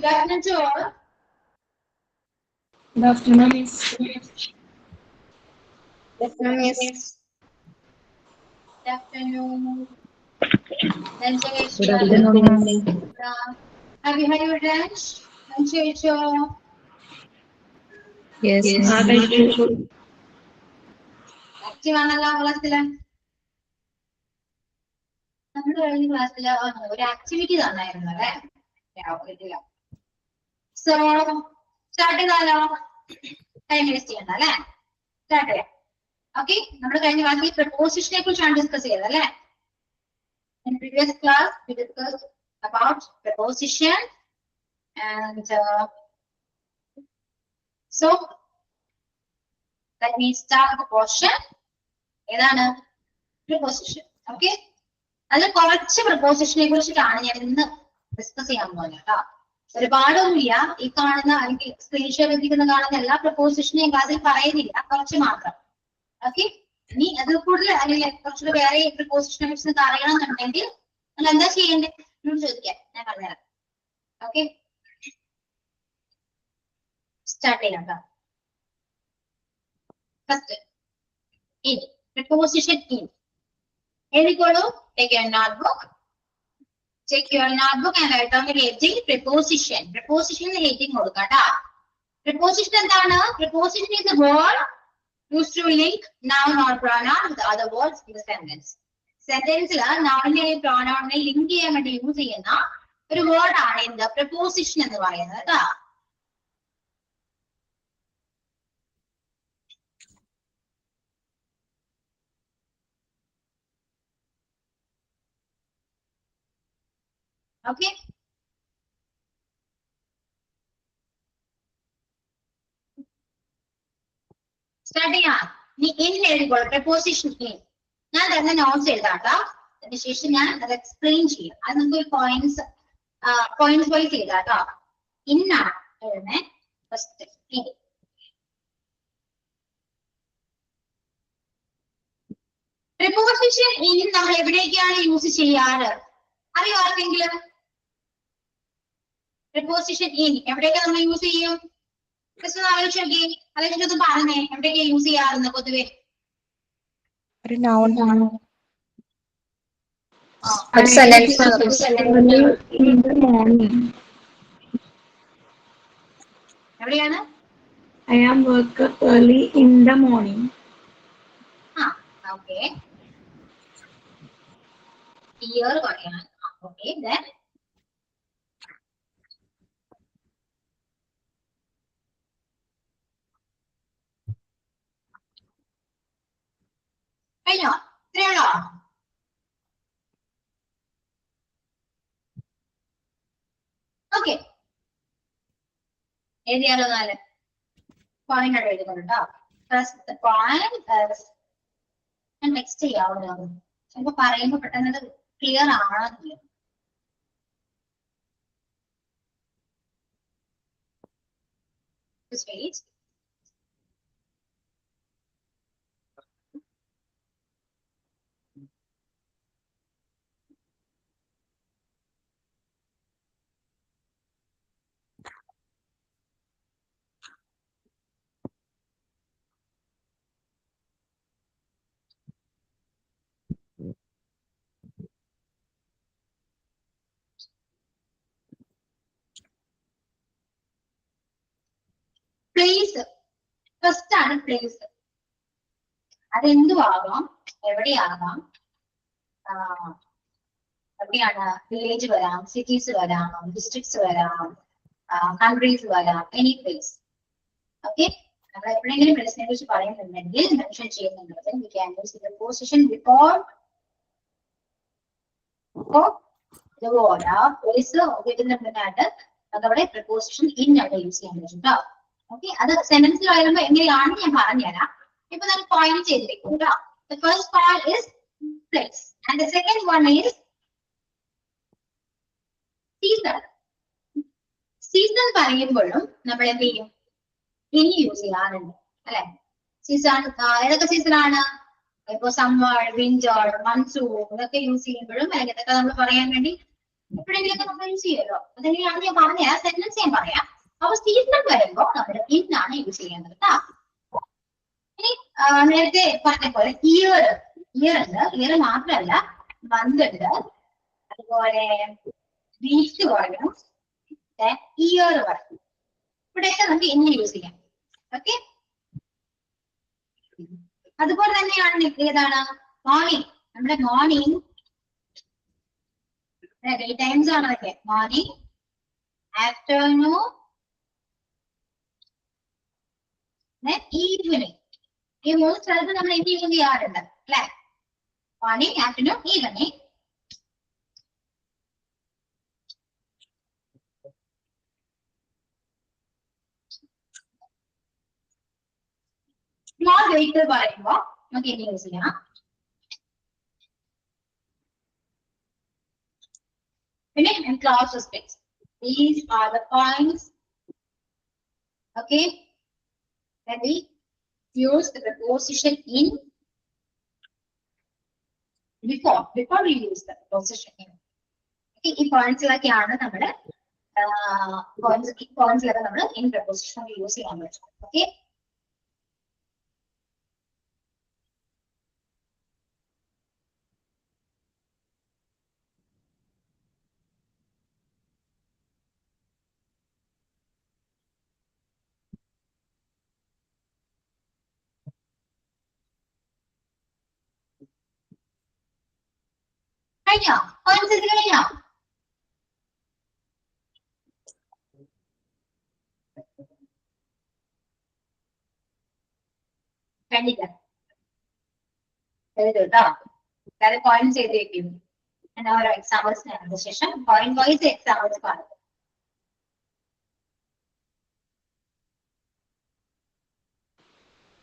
Good afternoon to all. Good afternoon, Miss. Good afternoon, Miss. Good afternoon. Lunch കഴിച്ചോ? Good afternoon, Miss. Have you had your lunch? Lunch കഴിച്ചോ? Yes, Miss. Active ആണല്ലോ ക്ലാസ്സില്. നമ്മുടെ കഴിഞ്ഞ ക്ലാസ്സില് ഒരു activity തന്നായിരുന്നു അല്ലേ? സോ സ്റ്റാർട്ട് ചെയ്താലോ? ടൈം വേസ്റ്റ് ചെയ്യണ്ട അല്ലേ? സ്റ്റാർട്ട് ചെയ്യാം. ഓക്കെ, നമ്മൾ കഴിഞ്ഞ ക്ലാസ്സിൽ പ്രപ്പോസിഷനെ കുറിച്ചാണ് ഡിസ്കസ് ചെയ്തത് അല്ലേ? In previous class we discussed about preposition and so let me start the portion. ഏതാണ് preposition? Okay, അതിൽ കുറച്ച് പ്രപ്പോസിഷനെ കുറിച്ചിട്ടാണ് ഞാൻ ഇന്ന് ഡിസ്കസ് ചെയ്യാൻ പോകുന്നത് കേട്ടോ. ഒരുപാടൊന്നുമില്ല. ഈ കാണുന്ന അല്ലെങ്കിൽ സ്ക്രീൻ ഷെയർ എത്തിക്കുന്ന കാണുന്ന എല്ലാ പ്രപ്പോസിഷനെയും ക്ലാസ്സിൽ പറയുന്നില്ല, കുറച്ച് മാത്രം. ഓക്കെ, ഇനി അത് കൂടുതൽ അല്ലെങ്കിൽ കുറച്ചുകൂടെ വേറെ പ്രപ്പോസിഷനെ കുറിച്ച് അറിയണമെന്നുണ്ടെങ്കിൽ നിങ്ങൾ എന്താ ചെയ്യേണ്ടത് എന്നോട് ചോദിക്കാം, ഞാൻ പറഞ്ഞുതരാം. ഓക്കെ, സ്റ്റാർട്ട് ചെയ്യാം കേട്ടോ. First in preposition in. എഴുതിക്കോളൂ. Take your notebook. Take your notebook and write down the heading preposition. Preposition ന് heading കൊടുക്കാം ട്ടാ. Preposition എന്താണ്? Preposition is a word used to link noun or pronoun with other words in the sentence. സെന്റൻസിൽ nounനെയും pronounനെയും link ചെയ്യാൻ വേണ്ടി use ചെയ്യുന്ന ഒരു വേർഡ് ആണ് എന്ത്? preposition എന്ന് പറയുന്നത് ട്ടാ. Okay. സ്റ്റാർട്ട് ചെയ്യാം. നീ ഇൻ എഴുതിക്കോളൂ. preposition in. ഞാൻ തന്നെ നോട്ട്സ് എഴുതാട്ടോ. അതിനുശേഷം ഞാൻ അത് എക്സ്പ്ലെയിൻ ചെയ്യും. അത് നമുക്ക് ഒരു പോയിന്റ്സ് വൈസ് എഴുതാട്ടോ. ഇന്നാണ് എഴുതുന്നേ. First in. preposition in നമ്മൾ എവിടേക്കാണ് യൂസ് ചെയ്യാറ്? അറിയോ ആർക്കെങ്കിലും? preposition in എവിടേക്കാണ് നമ്മൾ യൂസ് ചെയ്യും? ജസ്റ്റ് ആലോചിച്ച് നോക്കി. ആലോചിച്ചൊന്ന് പറഞ്ഞേ, എവിടേക്കാ യൂസ് ചെയ്യാറുണ്ട് പൊതുവെ? ഒരു noun ആണ്. In the morning. എവിടെയാണ്? I am work early in the morning. Okay. Here പറയാൻ. Okay, then കഴിഞ്ഞോ? ഇത്രയുള്ളോ? ഓക്കെ, എഴുതിയാലോ? നാല് പോയിന്റ് ആണ് എഴുതുന്നത് കേട്ടോ. ഫസ്റ്റ് പോയിന്റ് ഞാൻ നെക്സ്റ്റ് ചെയ്യാവുന്നതാണ്. ചിലപ്പോ പറയുമ്പോ പെട്ടെന്ന് ക്ലിയർ ആണെന്നില്ല. Just wait. പ്ലേസ് ഫസ്റ്റ് ആണ്. പ്ലേസ് അതെന്തുവാകാം, എവിടെയാകാം. എവിടെയാണ്? വില്ലേജ് വരാം, സിറ്റീസ് വരാം, ഡിസ്ട്രിക്ട്സ് വരാം, കൺട്രീസ് വരാം, എനി പ്ലേസ്. ഓക്കെ, നമ്മൾ എപ്പോഴെങ്കിലും പ്ലേസിനെ കുറിച്ച് പറയുന്നുണ്ടെങ്കിൽ മെൻഷൻ ചെയ്യുന്നുണ്ടെങ്കിൽ we can use the preposition before the word. ആ പ്ലേസ് കിട്ടുന്നുണ്ടെന്നായിട്ട് അതവിടെ preposition in ആണ് യൂസ് ചെയ്യാൻ പറ്റും. ഓക്കെ, അത് സെന്റൻസിൽ വരുമ്പോ എങ്ങനെയാണെന്ന് ഞാൻ പറഞ്ഞുതരാം. ഇപ്പൊ നമുക്ക് പോയിന്റ് ചെയ്തിരിക്കും കേട്ടോ. The first part is place and the second one is season. Season പറയുമ്പോഴും നമ്മൾ എന്ത് ചെയ്യും? ഇനി യൂസ് ചെയ്യാറുണ്ട് അല്ലെ? സീസൺ ഏതൊക്കെ സീസൺ ആണ്? ഇപ്പൊ സമ്മർ, വിന്റർ, മൺസൂൺ ഇതൊക്കെ യൂസ് ചെയ്യുമ്പോഴും അല്ലെങ്കിൽ ഇതൊക്കെ നമ്മൾ പറയാൻ വേണ്ടി എപ്പോഴെങ്കിലൊക്കെ നമ്മൾ യൂസ് ചെയ്യുമല്ലോ. അതെങ്ങനെയാണെന്ന് ഞാൻ പറഞ്ഞുതരാം, സെന്റൻസ് ഞാൻ പറയാം. അപ്പൊ സീസൺ വരുമ്പോ നമ്മൾ ഇന്നാണ് യൂസ് ചെയ്യേണ്ടത് കേട്ടോ. ഇനി നേരത്തെ പറഞ്ഞ പോലെ ഇയർ ഉണ്ട്, ഇയർ മാത്രമല്ല മന്ത് ഉണ്ട്, അതുപോലെ വീക്ക് പറയണം, ഇയർ പറയണം. ഇവിടെയൊക്കെ നമുക്ക് ഇന്ന് യൂസ് ചെയ്യാം. ഓക്കെ, അതുപോലെ തന്നെയാണ് ഏതാണ് മോർണിംഗ്. നമ്മുടെ മോർണിംഗ് ടൈംസ് ആണ് അതൊക്കെ. Morning, afternoon, evening. ഈ 3 സ്ഥലത്ത് നമ്മൾ എന്ത് യൂസ് ചെയ്യാറുണ്ട് അല്ലെ? Morning, afternoon, evening. Small vehicle പറയുമ്പോ നമുക്ക് എന്ത് യൂസ് ചെയ്യാം? പിന്നെ class space. These are the points. Okay, then we use the preposition in before we use the preposition in. Okay, ഈ പോയിന്റ്സിലൊക്കെയാണ് നമ്മുടെ പോയിന്റ്സിലൊക്കെ നമ്മൾ ഇൻ preposition യൂസ് ചെയ്യാൻ പറ്റും. ഓക്കെ, കഴിഞ്ഞോ? പോയിന്റ്സ് കഴിഞ്ഞോ? കണ്ടില്ല കേട്ടോ. എല്ലാവരും പോയിന്റ് ചെയ്ത് വെക്കുന്നു. ഞാൻ ഓരോ എക്സാമ്പിൾസ് ശേഷം പോയിന്റ് വൈസ് എക്സാമ്പിൾസ് പറഞ്ഞു.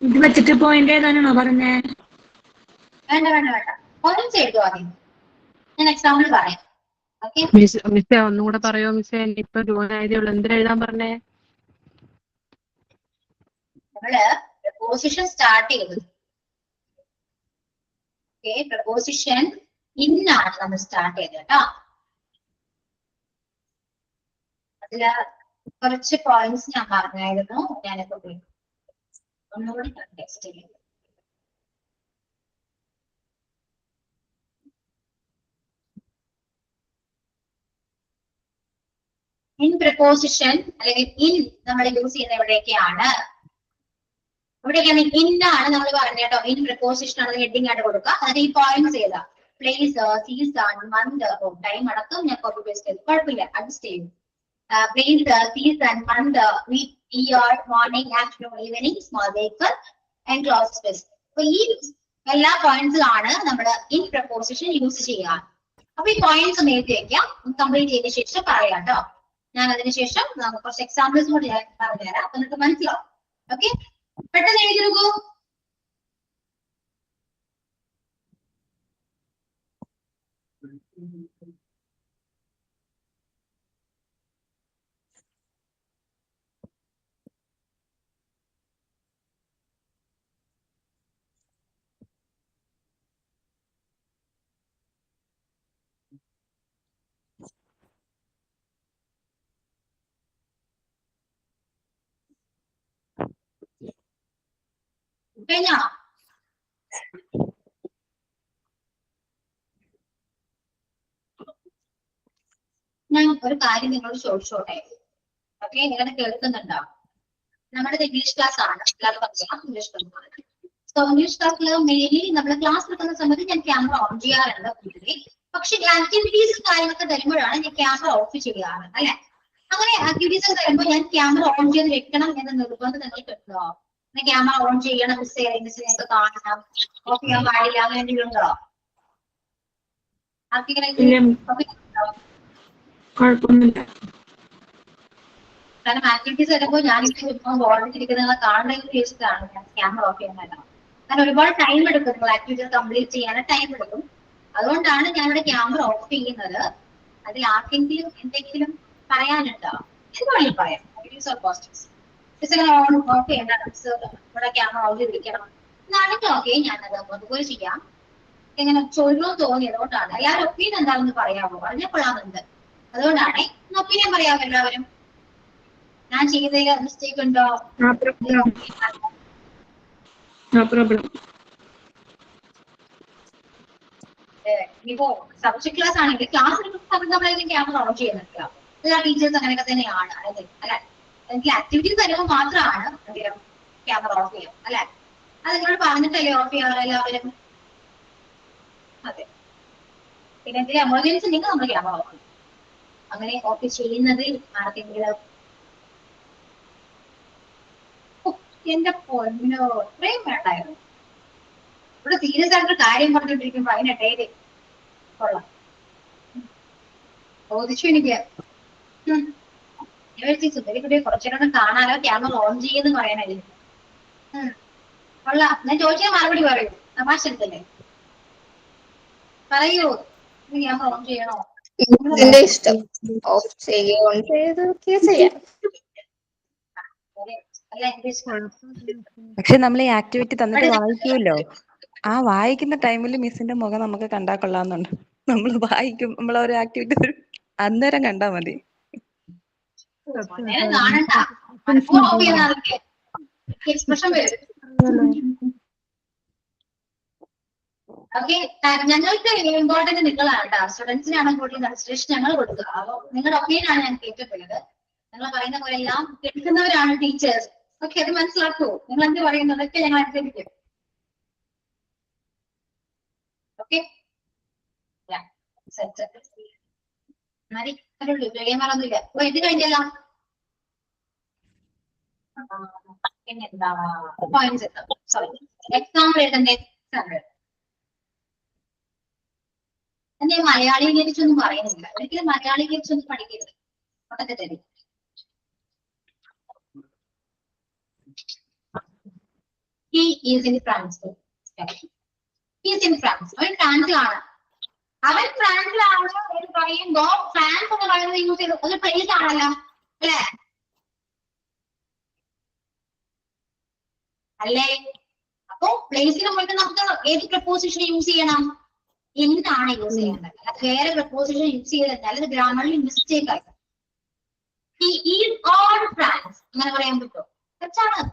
ഇത് വെച്ചിട്ട് പോയിന്റ് ഏതാണോ പറഞ്ഞേ? വേണ്ട വേണ്ട വേണ്ട, പോയിന്റ് ചെയ്തു ആദ്യം. ഞാൻ എക്സാമ്പിൾ പറയാം. ഓക്കെ, മിസ്സേ ഒന്നുകൂടെ പറയോ മിസ്സേ? ഇപ്പൊ ജോയിൻ ആയതേ ഉള്ളൂ. എന്തിനാ എഴുതാൻ പറഞ്ഞേ? നമ്മള് പ്രപ്പോസിഷൻ സ്റ്റാർട്ട് ചെയ്തത്. ഓക്കെ, പ്രപ്പോസിഷൻ ഇന്നാണ് നമ്മൾ സ്റ്റാർട്ട് ചെയ്തത് കേട്ടോ. അതില് കുറച്ച് പോയിന്റ്സ് ഞാൻ പറഞ്ഞായിരുന്നു, ഞാനിപ്പോ ഒന്നുകൂടി ടെക്സ്റ്റ് ചെയ്യും. ഇൻ പ്രപ്പോസിഷൻ അല്ലെങ്കിൽ ഇൻ നമ്മൾ യൂസ് ചെയ്യുന്ന എവിടെയൊക്കെയാണ്? ഇവിടെയൊക്കെയാണ് ഇന്നാണ് നമ്മൾ പറഞ്ഞ കേട്ടോ. ഇൻ പ്രപ്പോസിഷൻ ആണ് ഹെഡിങ് ആയിട്ട് കൊടുക്കുക. അതിന് ഈ പോയിന്റ്സ് ചെയ്താ പ്ലേസ്, സീസൺ, മന്ത്, ടൈം അടക്കം ഞാൻ കോപ്പി പേസ്റ്റ് ചെയ്തു, കുഴപ്പമില്ല, അഡ്ജസ്റ്റ് ചെയ്യും. Place, season, month, week, year, morning, afternoon, evening, small vehicle and close space. അപ്പൊ ഈ എല്ലാ പോയിന്റ്സിലാണ് നമ്മൾ ഇൻ പ്രപ്പോസിഷൻ യൂസ് ചെയ്യുക. അപ്പൊ ഈ പോയിന്റ്സ് നേരത്തെ വെക്കാം, കംപ്ലീറ്റ് ചെയ്ത ശേഷം പറയാം കേട്ടോ. ഞാൻ അതിനുശേഷം കുറച്ച് എക്സാമ്പിൾസ് കൂടി ഞാൻ പറഞ്ഞുതരാം, അപ്പൊ നിങ്ങൾക്ക് മനസ്സിലാവും. ഓക്കെ, പെട്ടെന്ന് എഴുതി നോക്കൂ. കഴിഞ്ഞോ? ഞാൻ ഒരു കാര്യം നിങ്ങളോട് ചോദിച്ചോട്ടെ. ഓക്കെ, നിങ്ങളെ കേൾക്കുന്നുണ്ടോ? നമ്മുടെ ഇംഗ്ലീഷ് ക്ലാസ് ആണ്, ഇംഗ്ലീഷ് ക്ലാസ്. സോ ഇംഗ്ലീഷ് ക്ലാസ്സിൽ മെയിൻലി നമ്മൾ ക്ലാസ് എടുക്കുന്ന സമയത്ത് ഞാൻ ക്യാമറ ഓൺ ചെയ്യാറുണ്ട് കൂടുതൽ. പക്ഷെ ആക്ടിവിറ്റീസ് കാര്യങ്ങളൊക്കെ തരുമ്പോഴാണ് ഞാൻ ക്യാമറ ഓഫ് ചെയ്യാറ് അല്ലെ? അങ്ങനെ ആക്ടിവിറ്റീസ് തരുമ്പോൾ ഞാൻ ക്യാമറ ഓൺ ചെയ്ത് വെക്കണം എന്ന നിർബന്ധം നിങ്ങൾക്ക് ഉണ്ടോ? ക്യാമറ ഓൺ ചെയ്യണം, മിസ് ഞങ്ങൾക്ക് കാണണം, ഓഫ് ചെയ്യാൻ പാടില്ല, അങ്ങനെ എന്തെങ്കിലും ഉണ്ടോ? കുഴപ്പമൊന്നുമില്ല. കാരണം ആക്ടിവിറ്റീസ് വരുമ്പോൾ ഞാൻ ബോർഡിലിരിക്കുന്നത് കാണണമെന്ന് ചോദിച്ചിട്ടാണ് ഞാൻ ക്യാമറ ഓഫ് ചെയ്യുന്നത്. കാരണം ഒരുപാട് ടൈം എടുക്കും, നിങ്ങൾ ആക്ടിവിറ്റീസ് കംപ്ലീറ്റ് ചെയ്യാൻ ടൈം എടുക്കും. അതുകൊണ്ടാണ് ഞാൻ ഇവിടെ ക്യാമറ ഓഫ് ചെയ്യുന്നത്. അതിൽ ആർക്കെങ്കിലും എന്തെങ്കിലും പറയാനുണ്ടോ? എന്തുവേണമെങ്കിലും പറയാം. Negatives or positives. ഓഫ് ചെയ്യണ്ട, ഇവിടെ ക്യാമറ ഓഫ് ചെയ്തിരിക്കണം എന്നാണെങ്കിൽ ഓക്കെ, ഞാനത് അതുപോലെ ചെയ്യാം. ഇങ്ങനെ ചോദിക്കണമെന്ന് തോന്നിയത് കൊണ്ടാണ്. എല്ലാവരും ഒപ്പീനിയൻ എന്താണെന്ന് പറയാമോ? പറഞ്ഞപ്പോഴാണെന്ത് അതുകൊണ്ടാണ് ഒപ്പീനിയൻ പറയാം എല്ലാവരും. ഞാൻ ചെയ്തതിൽ മിസ്റ്റേക്ക് ഉണ്ടോ? No problem. No problem. ഇപ്പോ സബ്ജക്ട് ക്ലാസ് ആണെങ്കിൽ ക്ലാസ് എടുക്കുന്ന സമയത്ത് നമ്മളേക്കും ക്യാമറ ഓൺ ചെയ്യുന്നില്ല. എല്ലാ ടീച്ചേഴ്സ് അങ്ങനെയൊക്കെ തന്നെയാണ് അല്ലെ? എനിക്ക് ആക്ടിവിറ്റീസ് തരുമ്പോൾ മാത്രമാണ് ക്യാമറ ഓഫ് ചെയ്യാം അല്ലെ? അത് നിങ്ങളോട് പറഞ്ഞിട്ടല്ലേ ഓഫ് ചെയ്യാറ് എല്ലാവരും? അതെ. പിന്നെ എന്തെങ്കിലും എമർജൻസി ഉണ്ടെങ്കിൽ നമ്മൾ ക്യാമറ ഓഫ് ചെയ്യും. അങ്ങനെ ഓഫ് ചെയ്യുന്നതിൽ ആർക്കെങ്കിലും എന്റെ പൊന്നോ ഇത്രയും വേണ്ടായിരുന്നു. ഇവിടെ സീരിയസ് ആയിട്ട് കാര്യം പറഞ്ഞോണ്ടിരിക്കുമ്പോ അതിനിടയില് കൊള്ളാം ചോദിച്ചു എനിക്ക്. സുന്ദരിക്കുട്ടിയെ കുറച്ചുകൂടെ കാണാനോ ക്യാമറ ഓൺ ചെയ്യുന്നു പറയാനല്ലേ. കൊള്ളാം. ഞാൻ ചോദിച്ചാൽ മറുപടി പറയൂ. തമാശ എടുത്തല്ലേ? പറയൂ, ക്യാമറ ഓൺ ചെയ്യണോ? എന്റെ ഇഷ്ടം. ഓഫ് ചെയ്തൊക്കെ ചെയ്യാം. പക്ഷെ നമ്മൾ ഈ ആക്ടിവിറ്റി തന്നിട്ട് വായിക്കുമല്ലോ, ആ വായിക്കുന്ന ടൈമിൽ മിസ്സിന്റെ മുഖം നമുക്ക് കണ്ടാ കൊള്ളാന്നുണ്ട്. നമ്മൾ വായിക്കും, നമ്മൾ ഒരു ആക്ടിവിറ്റി അന്നേരം കണ്ടാ മതി. എക്സ്പ്രഷൻ വരും. ഓക്കെ, ഞങ്ങൾക്ക് ഇമ്പോർട്ടന്റ് നിങ്ങളാണ് കേട്ടോ. സ്റ്റുഡൻസിനാണ് കൂടുതൽ കൺസിഡറേഷൻ ഞങ്ങൾ കൊടുക്കുക. അപ്പൊ നിങ്ങളുടെ ഒപ്പീനിയൻ ആണ് ഞാൻ കേട്ടിട്ടുള്ളത്. നിങ്ങൾ പറയുന്ന പോലെ എല്ലാം കേൾക്കുന്നവരാണ് ടീച്ചേഴ്സ്. ഓക്കെ, അത് മനസ്സിലാക്കൂ. നിങ്ങൾ എന്ത് പറയുന്നതൊക്കെ ഞങ്ങൾ അനുസരിക്കും. ഓക്കെ, മറന്നില്ല. അപ്പൊ ഇത് കഴിഞ്ഞല്ലോ. പിന്നെന്താ പോയിന്റ്സ് സോറി എക്സാമ്പിൾ എഴുതണ്ടേ? ഞാൻ മലയാളീകരിച്ചൊന്നും പറയുന്നില്ല. ഒരിക്കലും മലയാളീകരിച്ചൊന്നും പഠിക്കരുത്. അതൊക്കെ തരും. He is in France. He is in France. അവൻ ഫ്രാൻസിലാണ്. അവൻ ഫ്രാൻസിലാണ് എന്ന് പറയുമ്പോ ഫ്രാൻസ് എന്ന് പറയുന്നത് യൂസ് ചെയ്ത് ഒരു പ്ലേസ് ആണല്ലോ അല്ലേ? അല്ലേ? അപ്പൊ പ്ലേസിന് മുന്നേ നമുക്ക് ഏത് പ്രപ്പോസിഷൻ യൂസ് ചെയ്യണം? എന്താണ് യൂസ് ചെയ്യേണ്ടത്? അത് വേറെ പ്രപ്പോസിഷൻ യൂസ് ചെയ്താൽ അത് ഗ്രാമറിൽ മിസ്റ്റേക്ക് ആയി. He is on France അങ്ങനെ പറയാൻ പറ്റുമോ? തെറ്റാണ്.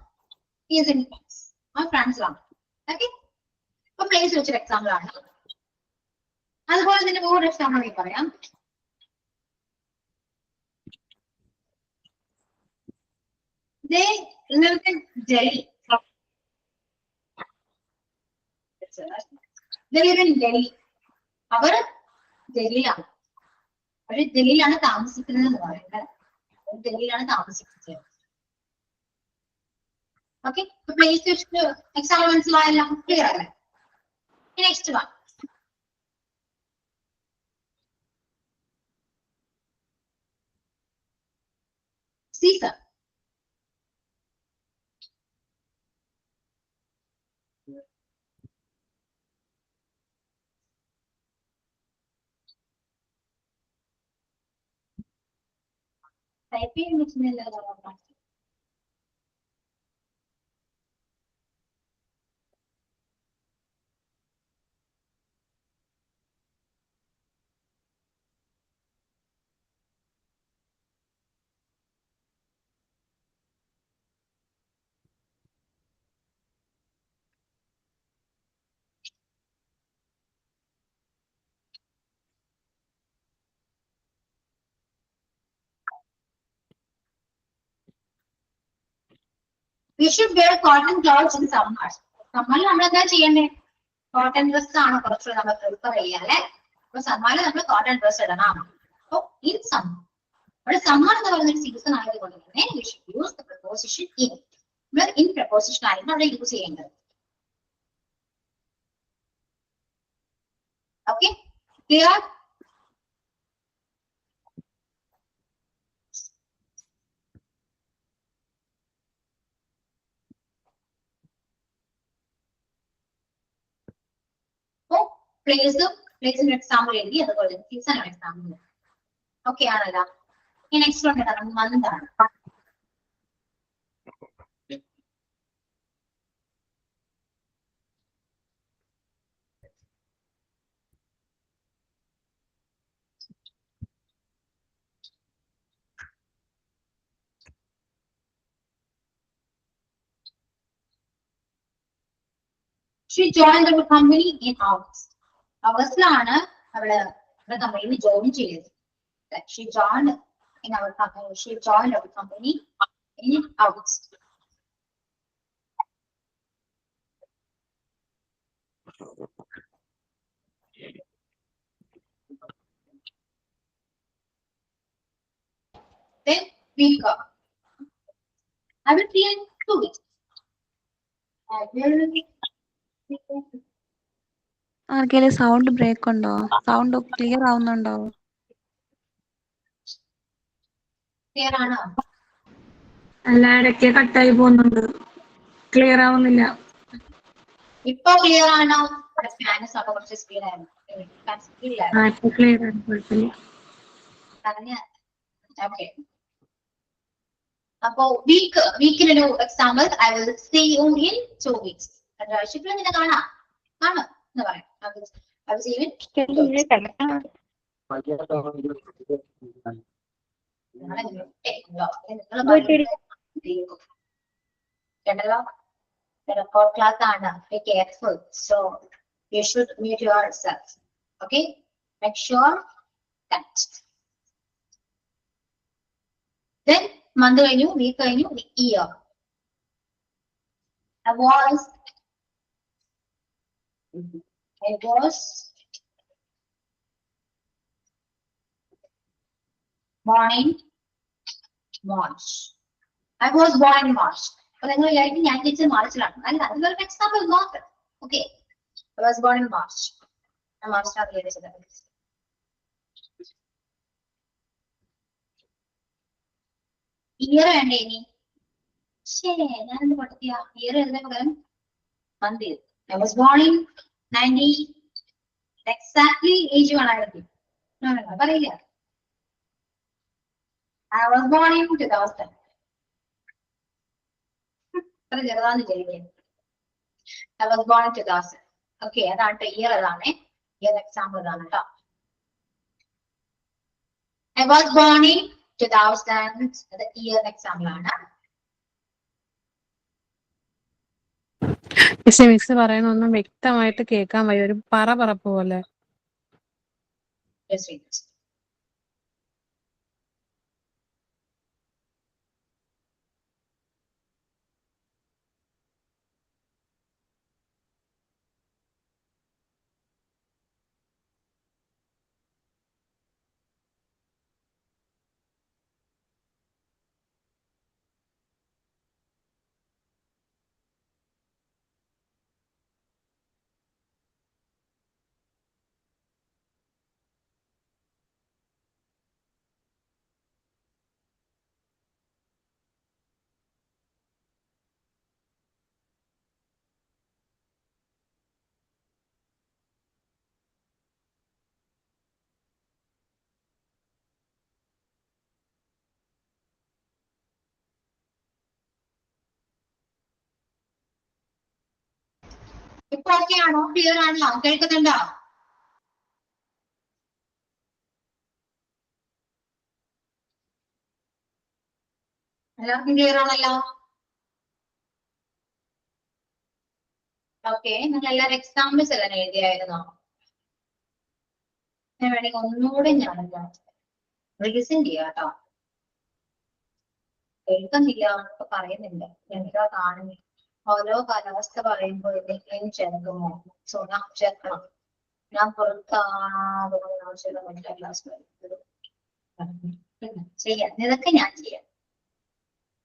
He is in France. അവൻ ഫ്രാൻസിലാണ്. ഓക്കെ, അപ്പൊ പ്ലേസ് വെച്ചൊരു എക്സാമ്പിൾ ആണ്. അതുപോലെ തന്നെ വേറൊരു എക്സാമ്പിൾ പറയാം. They live in Delhi. They live in Delhi. അവർ ഡൽഹിയിലാണ്. അവർ ഡൽഹിയിലാണ് താമസിക്കുന്നത് എന്ന് പറയുന്നത്. ഡൽഹിയിലാണ് താമസിക്കുന്നത്. ഓക്കെ, പ്ലേസ് വെച്ചിട്ട് എക്സാമ്പിൾ മനസ്സിലായല്ലോ? ക്ലിയർ അല്ലേ? Next one. Caesar. ടൈപ്പ് ചെയ്യാൻ പറ്റുന്നില്ല. We should wear cotton clothes in summer. സമ്മറിൽ നമ്മൾ എന്താ ചെയ്യണ്ടേ? കോട്ടൺ ഡ്രസ് ആണ് കുറച്ചുകൂടെ നമ്മൾ പ്രിഫർ ചെയ്യുക അല്ലെ? അപ്പൊ സമ്മറിൽ നമ്മൾ കോട്ടൺ ഡ്രസ് ഇടണം. അപ്പൊ ഇൻ സമ്മർ, അവിടെ സമ്മർ എന്ന് പറയുന്ന ഒരു സീസൺ ആയതുകൊണ്ട് തന്നെ we should use the preposition in. നമ്മൾ ഇൻ പ്രപ്പോസിഷൻ ആയിരുന്നു അവിടെ യൂസ് ചെയ്യേണ്ടത്. Okay, clear? പ്ലേസിന്റെ എക്സാമ്പിൾ എഴുതി, അതുപോലെ സീസൺ എക്സാമ്പിൾ. ഓക്കെ ആണല്ലോ? ഈ നെക്സ്റ്റ് വൺ ഏതാണ്? മന്ത് ആണ്. She joined our company in August. Augustലാണ് അവള് നമ്മുടെ കമ്പനിയിൽ ജോയിൻ ചെയ്തത്. She joined in our company. She joined our company in August. Then week. I will see in 2 weeks. I will. ആർക്കെങ്കിലും sound break ഉണ്ടോ? Sound clear ആവുന്നുണ്ടോ? Clear ആണോ? അല്ല, ഇടയ്ക്ക് കട്ടായി പോകുന്നുണ്ട്, ക്ലിയർ ആവുന്നില്ല. ഇപ്പൊ ക്ലിയർ ആണോ? ഫാൻസ് ഒക്കെ കുറച്ച് സ്പീഡ് ആയിരുന്നു. ഇപ്പൊ ക്ലിയർ ആണ്, കുഴപ്പമില്ല. ഓക്കെ. അപ്പോ വീക്കിലൊരു example I will see you in 2 weeks. ഷിപ്പിൽ നിന്നെ കാണാം എന്ന് പറയാം. I will see you in 2 weeks. Record class ആണ്. Be careful. So you should mute yourself. Okay? Make sure that. Then month കഴിഞ്ഞു, week കഴിഞ്ഞു, year. I was born in March. I was born in March. അപ്പോൾ നിങ്ങൾ വിചാരിക്കും ഞാൻ ജനിച്ചത് മാർച്ചിലാണ്. അല്ല, ഇതൊരു എക്സാമ്പിൾ മാത്രം. Okay. I was born in March. ഞാൻ മാർച്ചിലാണ് ജനിച്ചത്. ഇയർ വേണ്ടേ ഇനി? ശരി, ഞാനെന്ത് പഠിക്കുക? ഇയർ എഴുതുന്ന പകരം മന്ത് ചെയ്തു. I was born in 90. Exactly age വേണമായിരുന്നു. പറയില്ല. I was born in 2000. ചെറുതാന്ന് വിചാരിക്കും. I was born in 2000. Okay, അതാണ് ഇയർ. അതാണ് ഇയർ എക്സാമ്പിൾ ഇതാണ് കേട്ടോ. I was born in 2000. അത് ഇയർ എക്സാമ്പിൾ ആണ്. മിസ് പറയുന്നൊന്നും വ്യക്തമായിട്ട് കേൾക്കാൻ വയ്യ, ഒരു പറപ്പ് പോലെ. Just read it. ഇപ്പൊ ഓക്കെ ആണോ? ക്ലിയർ ആണോ? കേൾക്കുന്നുണ്ടോ? എല്ലാവർക്കും ക്ലിയർ ആണല്ലോ? ഓക്കെ, നിങ്ങൾ എല്ലാവരും എക്സാമ്പിൾസ് എല്ലാം എഴുതിയായിരുന്നോ? ഞാൻ വേണമെങ്കിൽ ഒന്നുകൂടെ ഞാൻ റീസൺ ചെയ്യാം കേട്ടോ. കേൾക്കുന്നില്ല എന്നൊക്കെ പറയുന്നില്ല, എന്താ കാണുന്നില്ല. ഓരോ കാലാവസ്ഥ പറയുമ്പോൾ എന്തെങ്കിലും ചേർക്കുമോ? സോ ഞാൻ ചേർക്കണം. ഞാൻ പുറത്താണോ ക്ലാസ് ചെയ്യാം, ഇതൊക്കെ ഞാൻ ചെയ്യാം.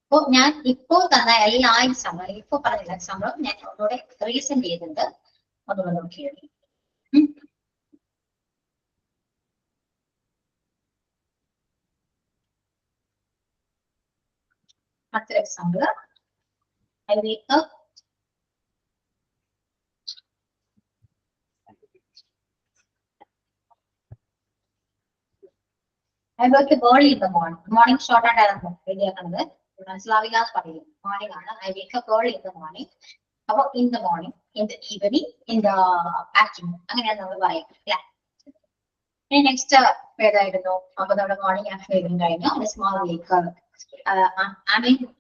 അപ്പൊ ഞാൻ ഇപ്പോ തന്ന എല്ലാ എക്സാമ്പിളും, ഇപ്പൊ പറഞ്ഞ എക്സാമ്പിളും ഞാൻ ഒന്നുകൂടെ റീസൺ ചെയ്തിട്ടുണ്ട്. അതുകൊണ്ട് നോക്കിയത് അത്ര example. I wake up. I wake up early in the morning. Morning short ആയിട്ടാണ് എഴുതിയേക്കുന്നത്. മനസ്സിലാവില്ല എന്ന് പറയും. മോർണിംഗ് ആണ്. I wake up early in the morning. അപ്പൊ in the morning, in the evening, in the afternoon, അങ്ങനെയാണ് നമ്മൾ പറയുന്നത് അല്ലെ. നെക്സ്റ്റ് ഏതായിരുന്നു? അപ്പൊ നമ്മുടെ മോർണിംഗ് ആഫ്റ്റർനൂൺ കഴിഞ്ഞു. Small wake.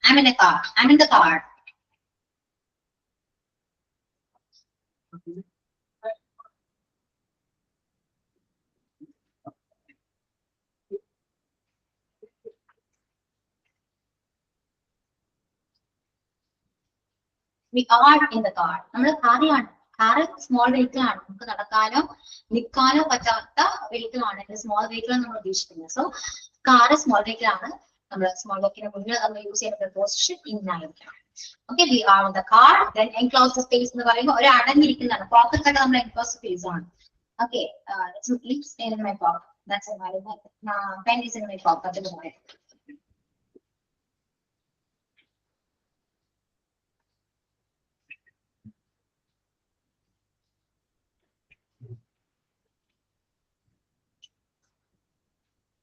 I'm in the car. We are in the car. നമ്മൾ കാറിലാണ്. കാറ് സ്മോൾ വെഹിക്കിൾ ആണ്. നമുക്ക് നടക്കാനോ നിൽക്കാനോ പറ്റാത്ത വെഹിക്കിൾ ആണ്. സ്മോൾ വെഹിക്കിൾ നമ്മൾ ഉദ്ദേശിക്കുന്നത്. സോ കാറ് സ്മോൾ വെഹിക്കിൾ ആണ്. നമ്മൾ സ്മോൾ വെഹിക്കിളിന് മുന്നിൽ നമ്മൾ യൂസ് ചെയ്യുന്ന preposition in ആയിരിക്കണം. Okay, we are in the car. Then enclosed space എന്ന് പറയുമ്പോൾ ഒരു അടങ്ങിയിരിക്കുന്നതാണ്. പോക്കറ്റ് ഒക്കെ നമ്മൾ enclosed space ആണ്. Okay, it's in my pocket. That's my pen is in my pocket.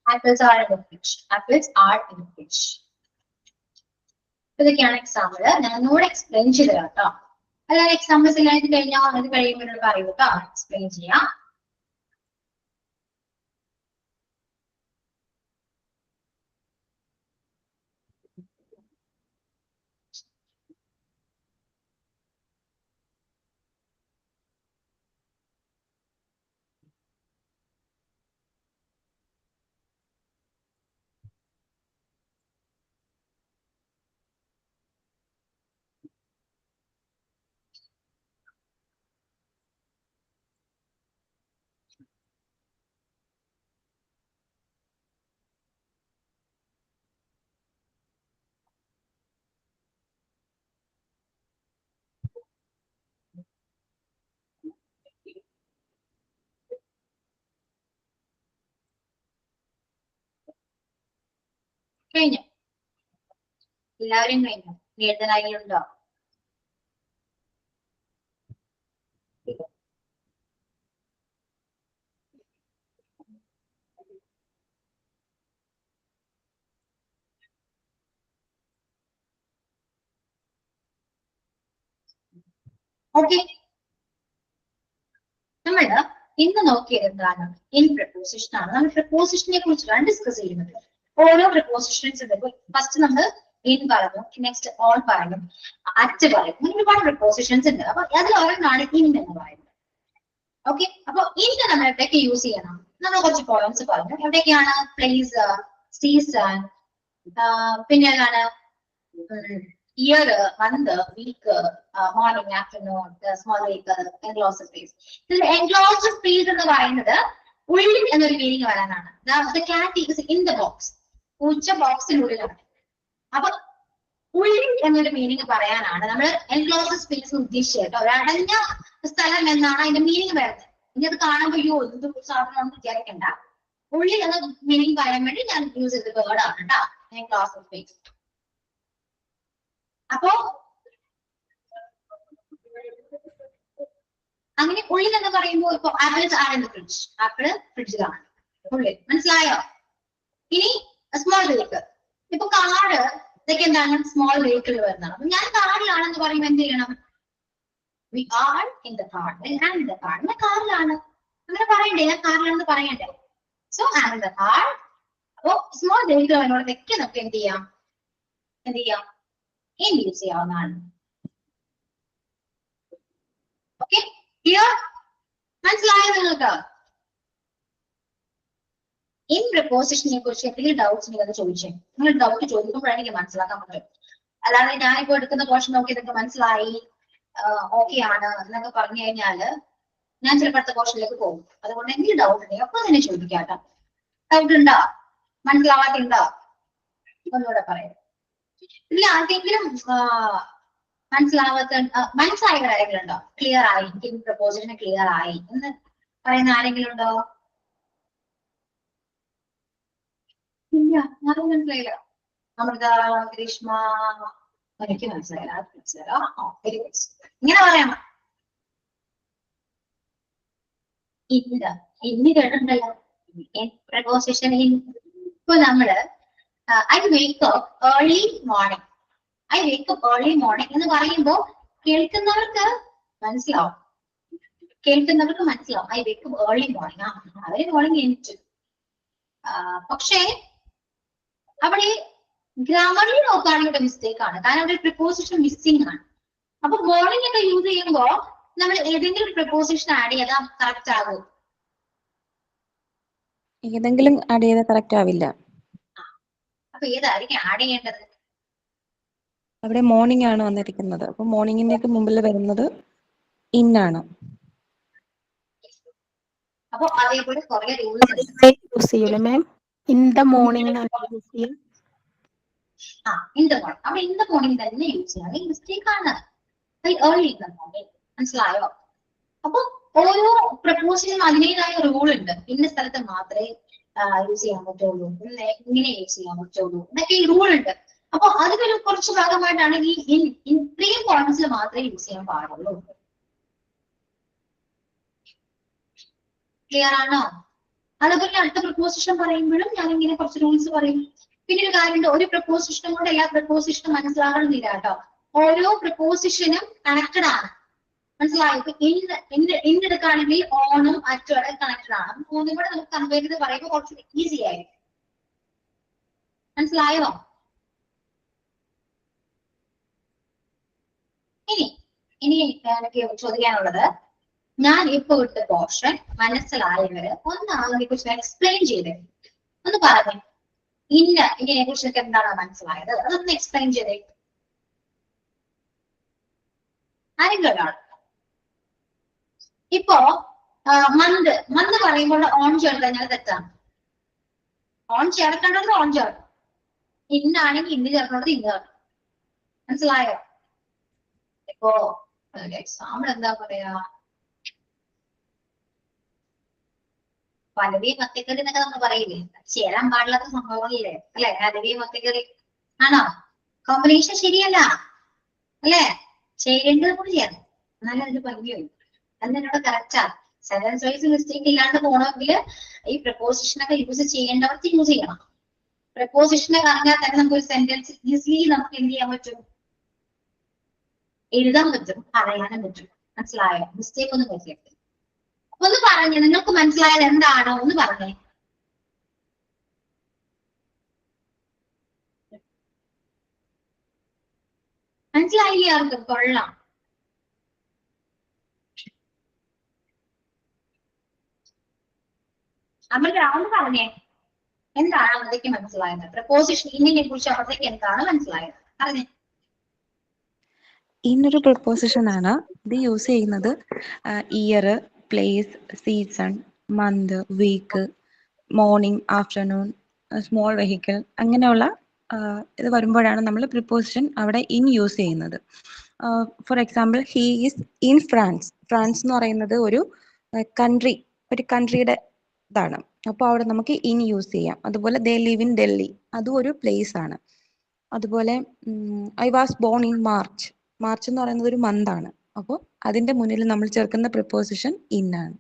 Apples are in the fridge. Apples are in the fridge. ഇതൊക്കെയാണ് example. ഞാൻ ഒന്നുകൂടെ explain ചെയ്ത് തരാം കേട്ടോ. അല്ലാതെ എക്സാമ്പിൾസ് എല്ലാം ഇത് കഴിഞ്ഞാൽ അത് കഴിയുമ്പോൾ പറയൂ കേട്ടോ. എക്സ്പ്ലെയിൻ ചെയ്യാം. കഴിഞ്ഞു. എല്ലാവരും കഴിഞ്ഞു. എഴുതാനായിട്ടുണ്ടോ? ഓക്കെ, നമ്മള് ഇന്ന് നോക്കിയത് എന്താണ്? ഇൻ പ്രപ്പോസിഷൻ ആണ്. നമ്മൾ പ്രപ്പോസിഷനെ കുറിച്ചാണ് ഡിസ്കസ് ചെയ്യുന്നത്. ഓരോ പ്രപ്പോസിഷൻസ് ഫസ്റ്റ് നമ്മൾ ഇൻ പറഞ്ഞു, നെക്സ്റ്റ് ഓൺ പറഞ്ഞു, അറ്റ് പറയും, അങ്ങനെ ഒരുപാട് പ്രപ്പോസിഷൻസ് ഉണ്ട്. അപ്പൊ അതിൽ ഒരെണ്ണമാണ് ഇൻ എന്ന് പറയുന്നത്. ഓക്കെ, അപ്പൊ ഇന്ന് നമ്മൾ എവിടെയൊക്കെ യൂസ് ചെയ്യണം? നമ്മൾ കുറച്ച് പോയിന്റ്സ് പറഞ്ഞു. എവിടെയൊക്കെയാണ്? പ്ലേസ്, സീസൺ, പിന്നെ ഏതാണ്? Year, month, week, morning, afternoon, small vehicle, enclosed space. ഇതിൽ എൻക്ലോസ്ഡ് സ്പേസ് എന്ന് പറയുന്നത് ഉള്ളിൽ എന്നൊരു മീനിങ് വരാനാണ്. The cat is in the box. പൂച്ച ബോക്സിനുള്ളിലാണ്. അപ്പൊ ഉള്ളിൽ എന്നൊരു മീനിങ് പറയാനാണ് നമ്മൾ എൻക്ലോസ്ഡ് സ്പേസ് ഉദ്ദേശിച്ചത്. ഒരു അടഞ്ഞ സ്ഥലം എന്നാണ് അതിന്റെ മീനിങ് വരുന്നത്. ഇനി അത് കാണുമ്പോൾ യോ എന്ത് സാധനം വിചാരിക്കണ്ട. ഉള്ളിൽ എന്ന മീനിങ് പറയാൻ വേണ്ടി ഞാൻ യൂസ് ചെയ്ത വേർഡ് ആണ് കേട്ടോ എൻക്ലോസ്ഡ് സ്പേസ്. അപ്പോ അങ്ങനെ ഉള്ളിൽ എന്ന് പറയുമ്പോൾ ഇപ്പൊ apples are in the fridge. Apple ഫ്രിഡ്ജിലാണ് ഉള്ളിൽ. മനസ്സിലായോ? ഇനി സ്മോൾ വെഹിക്കിൾ. ഇപ്പൊ കാറ് ഇതൊക്കെ എന്താണ്? സ്മോൾ വെഹിക്കിൾ വരുന്നതാണ്. അപ്പൊ ഞാൻ കാറിലാണെന്ന് പറയുമ്പോൾ എന്ത് ചെയ്യണം? We are in the car. ഞാൻ ഇൻ ദ കാർ. ഞാൻ കാറിലാണ്. അങ്ങനെ പറയണ്ടേ? ഞാൻ കാറിലാണെന്ന് പറയണ്ടേ? So am in the car. അപ്പൊ സ്മോൾ വെഹിക്കിൾ വരുന്നതൊക്കെ നമുക്ക് എന്ത് ചെയ്യാം? ഇൻ യൂസ് ചെയ്യാവുന്നതാണ്. Okay, clear? മനസ്സിലായോ നിങ്ങൾക്ക്? ഇൻ പ്രപ്പോസിഷനെ കുറിച്ച് എന്തെങ്കിലും ഡൗട്ട്സ് നിങ്ങൾ ചോദിച്ചേ. നിങ്ങൾ ഡൗട്ട് ചോദിക്കുമ്പോഴാണ് എനിക്ക് മനസ്സിലാക്കാൻ പറ്റും. അല്ലാതെ ഞാനിപ്പോ എടുക്കുന്ന പോർഷൻ നോക്കി ഇതൊക്കെ മനസ്സിലായി, ഓക്കെ ആണ് എന്നൊക്കെ പറഞ്ഞു കഴിഞ്ഞാല് ഞാൻ ചിലപ്പോൾ അടുത്ത പോർഷനിലേക്ക് പോകും. അതുകൊണ്ട് എന്തെങ്കിലും ഡൗട്ട് ഉണ്ടെങ്കിൽ അപ്പൊ തന്നെ ചോദിക്കാട്ടോ. ഡൗട്ട് ഉണ്ടോ? മനസ്സിലാവാത്തുണ്ടോ? ഒന്നുകൂടെ പറയാം. ഇല്ല, ആർക്കെങ്കിലും മനസ്സിലായ ആരെങ്കിലും ഉണ്ടോ? ക്ലിയർ ആയി, ഇൻ പ്രപ്പോസിഷന് ക്ലിയർ ആയി എന്ന് പറയുന്ന ആരെങ്കിലും ഉണ്ടോ? ഇല്ല, ആരും മനസ്സിലായില്ല. അമൃത, ഗ്രീഷ്മ, എനിക്ക് മനസ്സിലായില്ല. Very good. ഇങ്ങനെ പറയാം. ഇന്ന് കേട്ടിട്ടുണ്ടല്ലോ പ്രപ്പോസിഷൻ. ഇപ്പൊ നമ്മള് I wake up early morning. I wake up early morning എന്ന് പറയുമ്പോൾ കേൾക്കുന്നവർക്ക് മനസ്സിലാവും. I wake up early morning. അവര് മോർണിംഗ് എണീറ്റു. പക്ഷേ അവിടെ ഗ്രാമറിൽ നോക്കുകയാണെങ്കിൽ മിസ്റ്റേക്ക് ആണ്. കാരണം അവിടെ പ്രിപ്പോസിഷൻ മിസ്സിംഗ് ആണ്. അപ്പൊ മോർണിംഗ് ഒക്കെ യൂസ് ചെയ്യുമ്പോൾ നമ്മൾ ഏതെങ്കിലും പ്രിപ്പോസിഷൻ ആഡ് ചെയ്താൽ കറക്റ്റ് ആകും. ഏതെങ്കിലും ആഡ് ചെയ്താൽ കറക്റ്റ് ആവില്ല. അപ്പൊ ഏതായിരിക്കും ആഡ് ചെയ്യേണ്ടത്? അവിടെ മോർണിംഗ് ആണ് വന്നിരിക്കുന്നത്. അപ്പൊ മോർണിംഗിന്റെയൊക്കെ മുമ്പിൽ വരുന്നത് ഇൻ ആണ്. അപ്പൊ അതേപോലെ കുറെ റൂൾസ് ഉണ്ട്. യൂസ് ചെയ്യൂലേ ma'am? In the morning use ചെയ്യും. ഇൻ ദ മോർണിംഗ്, അവിടെ ഇൻ ദ മോർണിംഗ് തന്നെ യൂസ് ചെയ്യാം. മിസ്റ്റേക്ക് ആണ്. Early in the morning. മനസ്സിലായോ? അപ്പൊ ഓരോ പ്രപ്പോസിനും അതിൻ്റെതായ റൂൾ ഉണ്ട്. ഇന്ന സ്ഥലത്ത് മാത്രമേ യൂസ് ചെയ്യാൻ പറ്റുള്ളൂ, ഇങ്ങനെ യൂസ് ചെയ്യാൻ പറ്റുള്ളൂ എന്നൊക്കെ ഈ റൂൾ ഉണ്ട്. അപ്പൊ അതിനൊരു കുറച്ച് ഭാഗമായിട്ടാണ് ഈ ഇത്രയും പോയിന്റ്സിൽ മാത്രമേ യൂസ് ചെയ്യാൻ പാടുള്ളൂ. ക്ലിയർ ആണോ? അതുപോലെ അടുത്ത പ്രപ്പോസിഷൻ പറയുമ്പോഴും ഞാൻ ഇങ്ങനെ കുറച്ച് റൂൾസ് പറയും. പിന്നെ ഒരു കാര്യമുണ്ട്, ഒരു പ്രപ്പോസിഷനും കൊണ്ട് എല്ലാ പ്രപ്പോസിഷനും മനസ്സിലാകണമെന്നില്ല കേട്ടോ. ഓരോ പ്രപ്പോസിഷനും കണക്റ്റഡ് ആണ്. മനസ്സിലായോ? ഇപ്പൊ എടുക്കുകയാണെങ്കിൽ ഓണും അറ്റോടെ കണക്റ്റഡ് ആണ്. മൂന്നും കൂടെ നമുക്ക് കമ്പയർ ചെയ്ത് പറയുമ്പോൾ കുറച്ച് ഈസി ആയിരിക്കും. മനസ്സിലായോ? ഇനി എനിക്ക് ചോദിക്കാനുള്ളത്, ഞാൻ ഇപ്പൊ വിട്ട പോർഷൻ മനസ്സിലായവര് ഒന്ന് അതിനെ കുറിച്ച് എക്സ്പ്ലെയിൻ ചെയ്തേ. ഒന്ന് പറഞ്ഞു, ഇതിനെ കുറിച്ചൊക്കെ എന്താണ് മനസ്സിലായത് അതൊന്ന് എക്സ്പ്ലെയിൻ ചെയ്തേ. ആരെങ്കിലും ഒരാൾ. ഇപ്പോ മന്ത് പറയുമ്പോൾ ഓൺ ചേർത്ത് കഴിഞ്ഞാൽ തെറ്റാണ്. ഓൺ ചേർക്കേണ്ടത് ഓൺ ചേർക്കും. ഇന്നാണെങ്കിൽ ഇന്ന് ചേർക്കേണ്ടത് ഇന്ന് ചേർക്കും. മനസ്സിലായോ? ഇപ്പോ എക്സാമ്പിൾ എന്താ പറയാ, പലവിയും മത്തിക്കറി എന്നൊക്കെ നമ്മൾ പറയില്ലേ, ചേരാൻ പാടില്ലാത്ത സംഭവങ്ങളില്ലേ അല്ലെ? അലവിയും മത്തിക്കറി ആണോ? കോമ്പിനേഷൻ ശരിയല്ല അല്ലെ? ചേരേണ്ടത് കൂടി ചെയ്യണം, എന്നാലും അതിന് ഭംഗിയുണ്ട്. അതിനോട് കറക്റ്റാ. സെന്റൻസ് വൈസ് മിസ്റ്റേക്ക് ഇല്ലാണ്ട് പോകണമെങ്കിൽ ഈ പ്രപ്പോസിഷനൊക്കെ യൂസ് ചെയ്യേണ്ടവർക്ക് യൂസ് ചെയ്യണം. പ്രപ്പോസിഷനെ പറഞ്ഞാൽ തന്നെ നമുക്ക് ഒരു സെന്റൻസ് ഈസിലി നമുക്ക് എന്ത് ചെയ്യാൻ പറ്റും? എഴുതാൻ പറ്റും, പറയാനും പറ്റും. മനസ്സിലായോ? മിസ്റ്റേക്ക് ഒന്നും പറ്റില്ല. ഒന്ന് പറഞ്ഞേ, നിങ്ങൾക്ക് മനസ്സിലായത് എന്താണോ ഒന്ന് പറഞ്ഞേ. മനസ്സിലായില്ലേ അവർക്ക്? കൊള്ളാം. അമ്മയുടെ ഒന്ന് പറഞ്ഞേ, എന്താണ് അവിടേക്ക് മനസ്സിലായത്? പ്രപ്പോസിഷൻ ഇന്നിനെ കുറിച്ച് അവിടേക്ക് എന്താണ് മനസ്സിലായത്? പറഞ്ഞേ. ഇന്നൊരു പ്രപ്പോസിഷൻ ആണ്. ഇത് യൂസ് ചെയ്യുന്നത് year, place, season, month, week, morning, afternoon, small vehicle അങ്ങനെയുള്ള ഇത് വരുമ്പോഴാണ് നമ്മൾ പ്രിപ്പോസിഷൻ അവിടെ ഇൻ യൂസ് ചെയ്യുന്നത്. For example, he is in France. France എന്ന് പറയുന്നത് ഒരു കൺട്രിയുടെ ഇതാണ്. അപ്പോൾ അവിടെ നമുക്ക് ഇൻ യൂസ് ചെയ്യാം. അതുപോലെ ദേ ലിവ് ഇൻ ഡൽഹി, അതും ഒരു പ്ലേസ് ആണ്. അതുപോലെ I was born in March. March എന്ന് പറയുന്നത് ഒരു മന്ത് ആണ്. അപ്പോൾ അതിന്റെ മുന്നിൽ നമ്മൾ ചേർക്കുന്ന പ്രിപ്പോസിഷൻ ഇൻ ആണ്.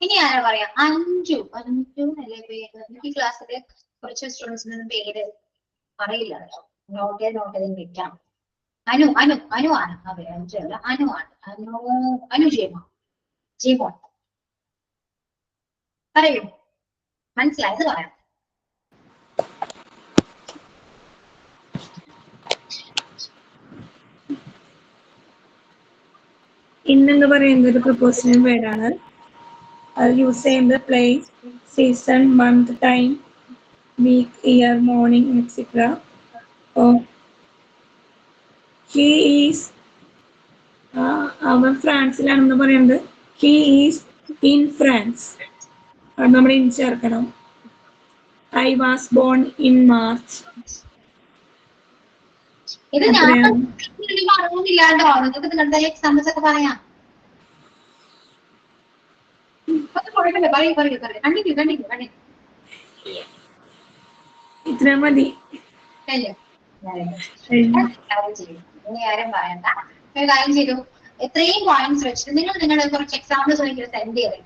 ഇനി ആരാ പറയാ? അഞ്ചു അല്ലേ പേര്? എനിക്ക് ക്ലാസ്സിലെ കുറച്ച് സ്റ്റുഡൻസിന് പേര് അറിയില്ല കേട്ടോ. നോട്ട് ചെയ്ത് വെക്കാം. അനു ആണ്. അതെ, അഞ്ചല്ല, അനു ആണ്. അനു ജീമോൻ പറയൂ. മനസ്സിലായത് പറയാം. ഇന്നെന്ന് പറയുന്നത് ഒരു പ്രപ്പോസിഷൻ വേർഡാണ്. അത് യൂസ് ചെയ്യുന്നത് place, season, month, time, week, year, morning etcetera. He is, അവൻ ഫ്രാൻസിലാണെന്ന് പറയുന്നത് ഹി ഈസ് ഇൻ ഫ്രാൻസ്. അത് നമ്മൾ ഇൻ ചേർക്കണം. I was born in March. ഇത് ഞാൻ അറിവുന്നില്ലാണ്ടോ? നിങ്ങൾക്ക് നിങ്ങളുടെ എക്സാമ്പിൾസ് ഒക്കെ പറയാം. ഇത്ര മതി. ആരും പറയണ്ട. ഒരു കാര്യം ചെയ്തു, എത്രയും പോയിന്റ്സ് വെച്ചിട്ട് നിങ്ങൾ നിങ്ങളുടെ കുറച്ച് എക്സാമ്പിൾസ് സെൻഡ് ചെയ്യും.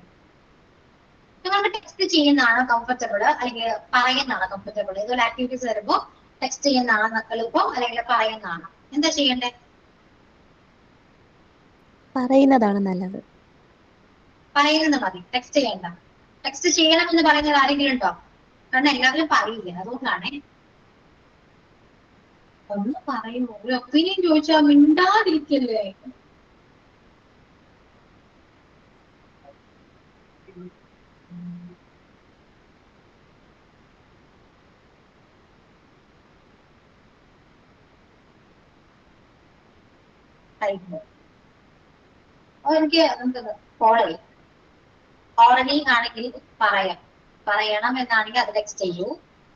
നിങ്ങൾക്ക് ടെക്സ്റ്റ് ചെയ്യുന്നതാണോ കംഫർട്ടബിൾ അല്ലെങ്കിൽ പറയുന്നതാണോ കംഫർട്ടബിൾ? ഇതുപോലെ ആക്ടിവിറ്റീസ് വരുമ്പോൾ ടെക്സ്റ്റ് ചെയ്യുന്നതാണോ എളുപ്പം അല്ലെങ്കിൽ പറയുന്നതാണോ? എന്താ ചെയ്യണ്ടേ? പറയുന്നതാണ് നല്ലത്. പറയുന്നത് മതി, ടെക്സ്റ്റ് ചെയ്യണ്ട. ടെക്സ്റ്റ് ചെയ്യണമെന്ന് പറയുന്നത് ആരെങ്കിലും ഉണ്ടോ? കാരണം എല്ലാവരും പറയില്ല, അതുകൊണ്ടാണേ. ഒന്ന് പറയൂ. ഒരു ഒപ്പീനിയൻ ചോദിച്ചാൽ മിണ്ടാതിരിക്കല്ലേ. ടൈപ്പ്. എനിക്ക് നമുക്ക് ഫോളോ ചെയ്യാം. ഓൾറെഡി ആണെങ്കിൽ പറയണം എന്നാണെങ്കിൽ അത് ടെക്സ്റ്റ് ചെയ്യൂ.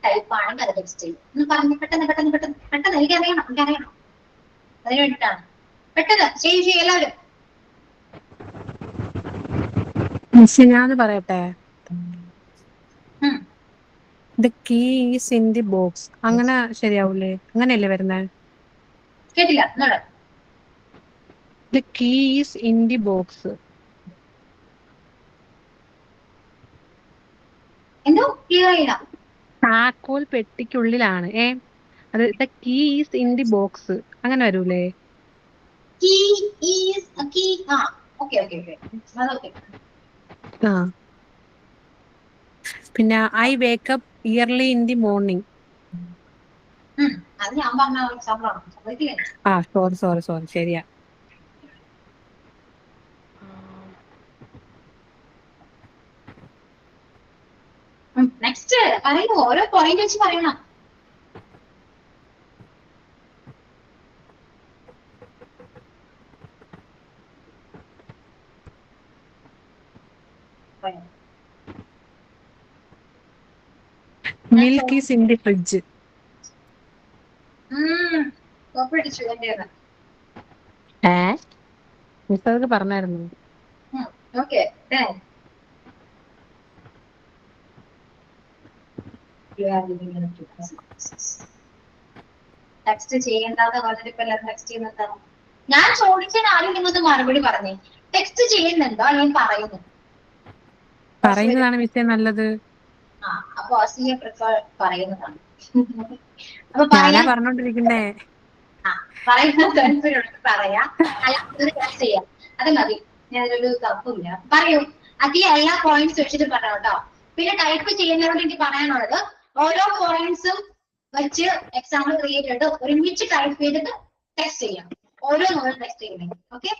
ടൈപ്പ് ആണെങ്കിൽ അത് ടെക്സ്റ്റ് ചെയ്യൂ. ഒന്ന് പറഞ്ഞു പെട്ടെന്ന് എനിക്കറിയണം. അതിന് വേണ്ടിയിട്ടാണ്. പെട്ടെന്ന് ചെയ്യൂ എല്ലാവരും. മിസ് ഞാൻ പറയട്ടെ. ഉം. The key is in the box. അങ്ങനെ ശരിയാവൂലേ? അങ്ങനെയല്ലേ വരുന്നത്? കേട്ടില്ല എന്നോട്. The key is in the box. എന്തോ ക്ലിയർ ആയില്ല. താക്കോൽ പെട്ടിക്കുള്ളിലാണ്. അത് the key is in the box അങ്ങനെ വരൂലേ? Key is key. ആ ഓക്കെ അതൊക്കെ. ആ പിന്നെ I wake up early in the morning. അത് ഞാൻ പറഞ്ഞ എക്സാമ്പിൾ ആണ്. സമ്മതിക്കില്ലേ? ആ സോറി ശരിയാ. നെക്സ്റ്റ് പറയൂ. ഓരോ പോയിന്റ് വെച്ച് പറയണം. Milk is in the fridge. Cooperate എന്റെ മിസ് അതൊക്കെ പറഞ്ഞായിരുന്നു. ഓക്കെ. ടെക്സ്റ്റ് ചെയ്യേണ്ടാന്ന് പറഞ്ഞിട്ട് ഇപ്പൊ എല്ലാവരും ടെക്സ്റ്റ് ചെയ്യുന്നതാണ്. ഞാൻ ചോദിച്ചാൽ ആരും നിങ്ങൾക്ക് മറുപടി പറഞ്ഞേ. ടെക്സ്റ്റ് ചെയ്യുന്നുണ്ടോ ഞാൻ പറയുന്നു? പറയുന്നതാണ് മിസ്സേ നല്ലത്. അപ്പൊ അസിയെ പ്രിഫർ പറയുന്നതാണ്. അപ്പൊ ഞാനാ പറഞ്ഞോണ്ടിരിക്കുന്നേ. പറയുന്നത് പറയാ, അല്ലാതെ ടെക്സ്റ്റ് ചെയ്യാം. അത് മതി. ഞാനൊരു തപ്പില്ല. പറയൂ. അതി എല്ലാ പോയിന്റ്സ് വെച്ചിട്ട് പറയാം കേട്ടോ. പിന്നെ ടൈപ്പ് ചെയ്യുന്നവരോട് എനിക്ക് പറയാനുള്ളത് ഓരോ പോയിന്റ്സും വെച്ച് എക്സാമ്പിൾ ക്രിയേറ്റ് ചെയ്തിട്ട് ഒരുമിച്ച് ടൈപ്പ് ചെയ്തിട്ട് ടെക്സ്റ്റ് ചെയ്യാം. ഓരോ നോവൽ ടെക്സ്റ്റ് ചെയ്യണേ. ഓക്കെ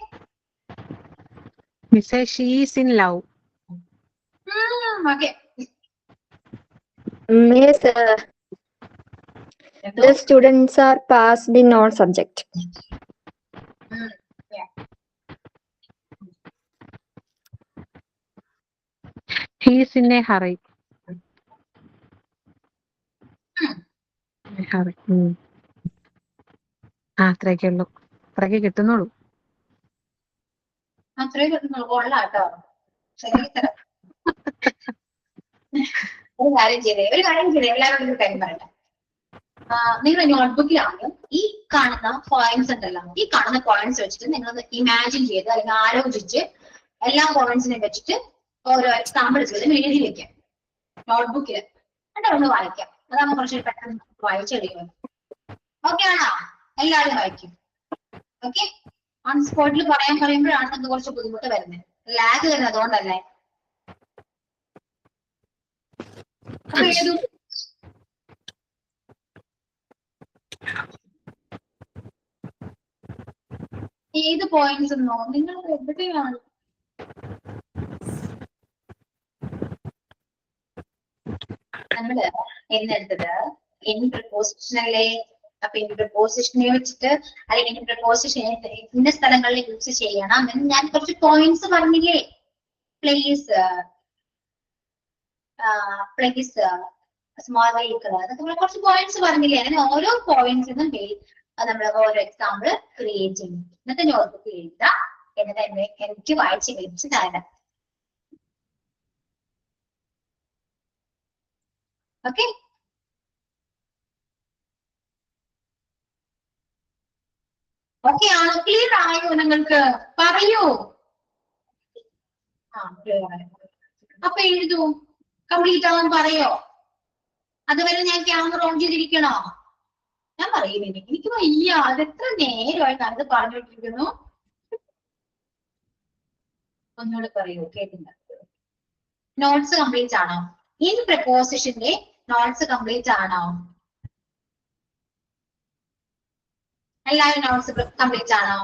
മിസ്സേ she is in love. Okay. Miss, the students are passed in all subject. He is in a hurry. അത്രയൊക്കെ ഉള്ളൂ. അത്രയൊക്കെ കിട്ടുന്നുള്ളൂ. അത്രയും കിട്ടുന്നുള്ളൂ. കൊള്ളാട്ടോ. ഒരു കാര്യം ചെയ്തേ എല്ലാവരും ഒരു കാര്യം പറയട്ടെ. നിങ്ങൾ നോട്ട്ബുക്കിലാണ് ഈ കാണുന്ന പോയിന്റ്സ് ഉണ്ടല്ലോ, ഈ കാണുന്ന പോയിന്റ്സ് വെച്ചിട്ട് നിങ്ങൾ ഇമാജിൻ ചെയ്ത് അല്ലെങ്കിൽ ആലോചിച്ച് എല്ലാ പോയിന്റ്സിനെ വെച്ചിട്ട് ഓരോ എക്സാമ്പിൾ ചെയ്ത് എഴുതി വെക്കാം നോട്ട്ബുക്കിൽ. എന്നിട്ട് ഒന്ന് വായിക്കാം. അതാകുമ്പോൾ കുറച്ച് പെട്ടെന്ന് വായിച്ചെടുക്കും. ഓക്കെ ആണോ? എല്ലാവരും വായിക്കും. ഓക്കെ. ഓൺ സ്പോട്ടിൽ പറയുമ്പോഴാണ് നമുക്ക് കുറച്ച് ബുദ്ധിമുട്ട് വരുന്നത്. ലാഗ് വരുന്നത് അതുകൊണ്ടല്ലേ. അപ്പൊ ഏത് പോയിന്റ്സ് എന്നോ നിങ്ങൾ എവിടെയാണ്? നമ്മള് എന്നെടുത്തത് ഇൻ പ്രിപ്പോസിഷനല്ലേ. അപ്പൊ ഇൻ പ്രിപ്പോസിഷനെ വെച്ചിട്ട് അല്ലെങ്കിൽ ഇൻ പ്രിപ്പോസിഷൻ ഇന്ന സ്ഥലങ്ങളിൽ യൂസ് ചെയ്യണം എന്ന് ഞാൻ കുറച്ച് പോയിന്റ്സ് പറഞ്ഞില്ലേ. പ്ലേസ്, സ്മോൾ വെഹിക്കിൾ, അതൊക്കെ കുറച്ച് പോയിന്റ്സ് പറഞ്ഞില്ലേ. അങ്ങനെ ഓരോ പോയിന്റ്സിനും നമ്മൾ ഓരോ എക്സാമ്പിൾ ക്രിയേറ്റ് ചെയ്യും. എന്നിട്ട് നോട്ട്ബുക്ക് എഴുതാം. എന്നിട്ട് എനിക്ക് വായിച്ച് വെച്ച് തരാം. ഓക്കെ. ഓക്കെ ആണോ? ക്ലിയർ ആയോ നിങ്ങൾക്ക്? പറയൂ. അപ്പൊ എഴുതൂ. കംപ്ലീറ്റ് ആവാൻ പറയോ? അതുവരെ ഞാൻ ക്യാമറ ഓൺ ചെയ്തിരിക്കണോ? ഞാൻ പറയുന്നില്ല, എനിക്ക് വയ്യ. അത് എത്ര നേരമായിട്ട് അത് പറഞ്ഞോണ്ടിരിക്കുന്നു. ഒന്നുകൂടെ പറയൂ, കേട്ടില്ല. നോട്ട്സ് കംപ്ലീറ്റ് ആണോ? ഇൻ പ്രിപ്പോസിഷന്റെ നോട്ട്സ് കംപ്ലീറ്റ് ആണോ? എല്ലാവരും നോട്ട്സ് കംപ്ലീറ്റ് ആണോ?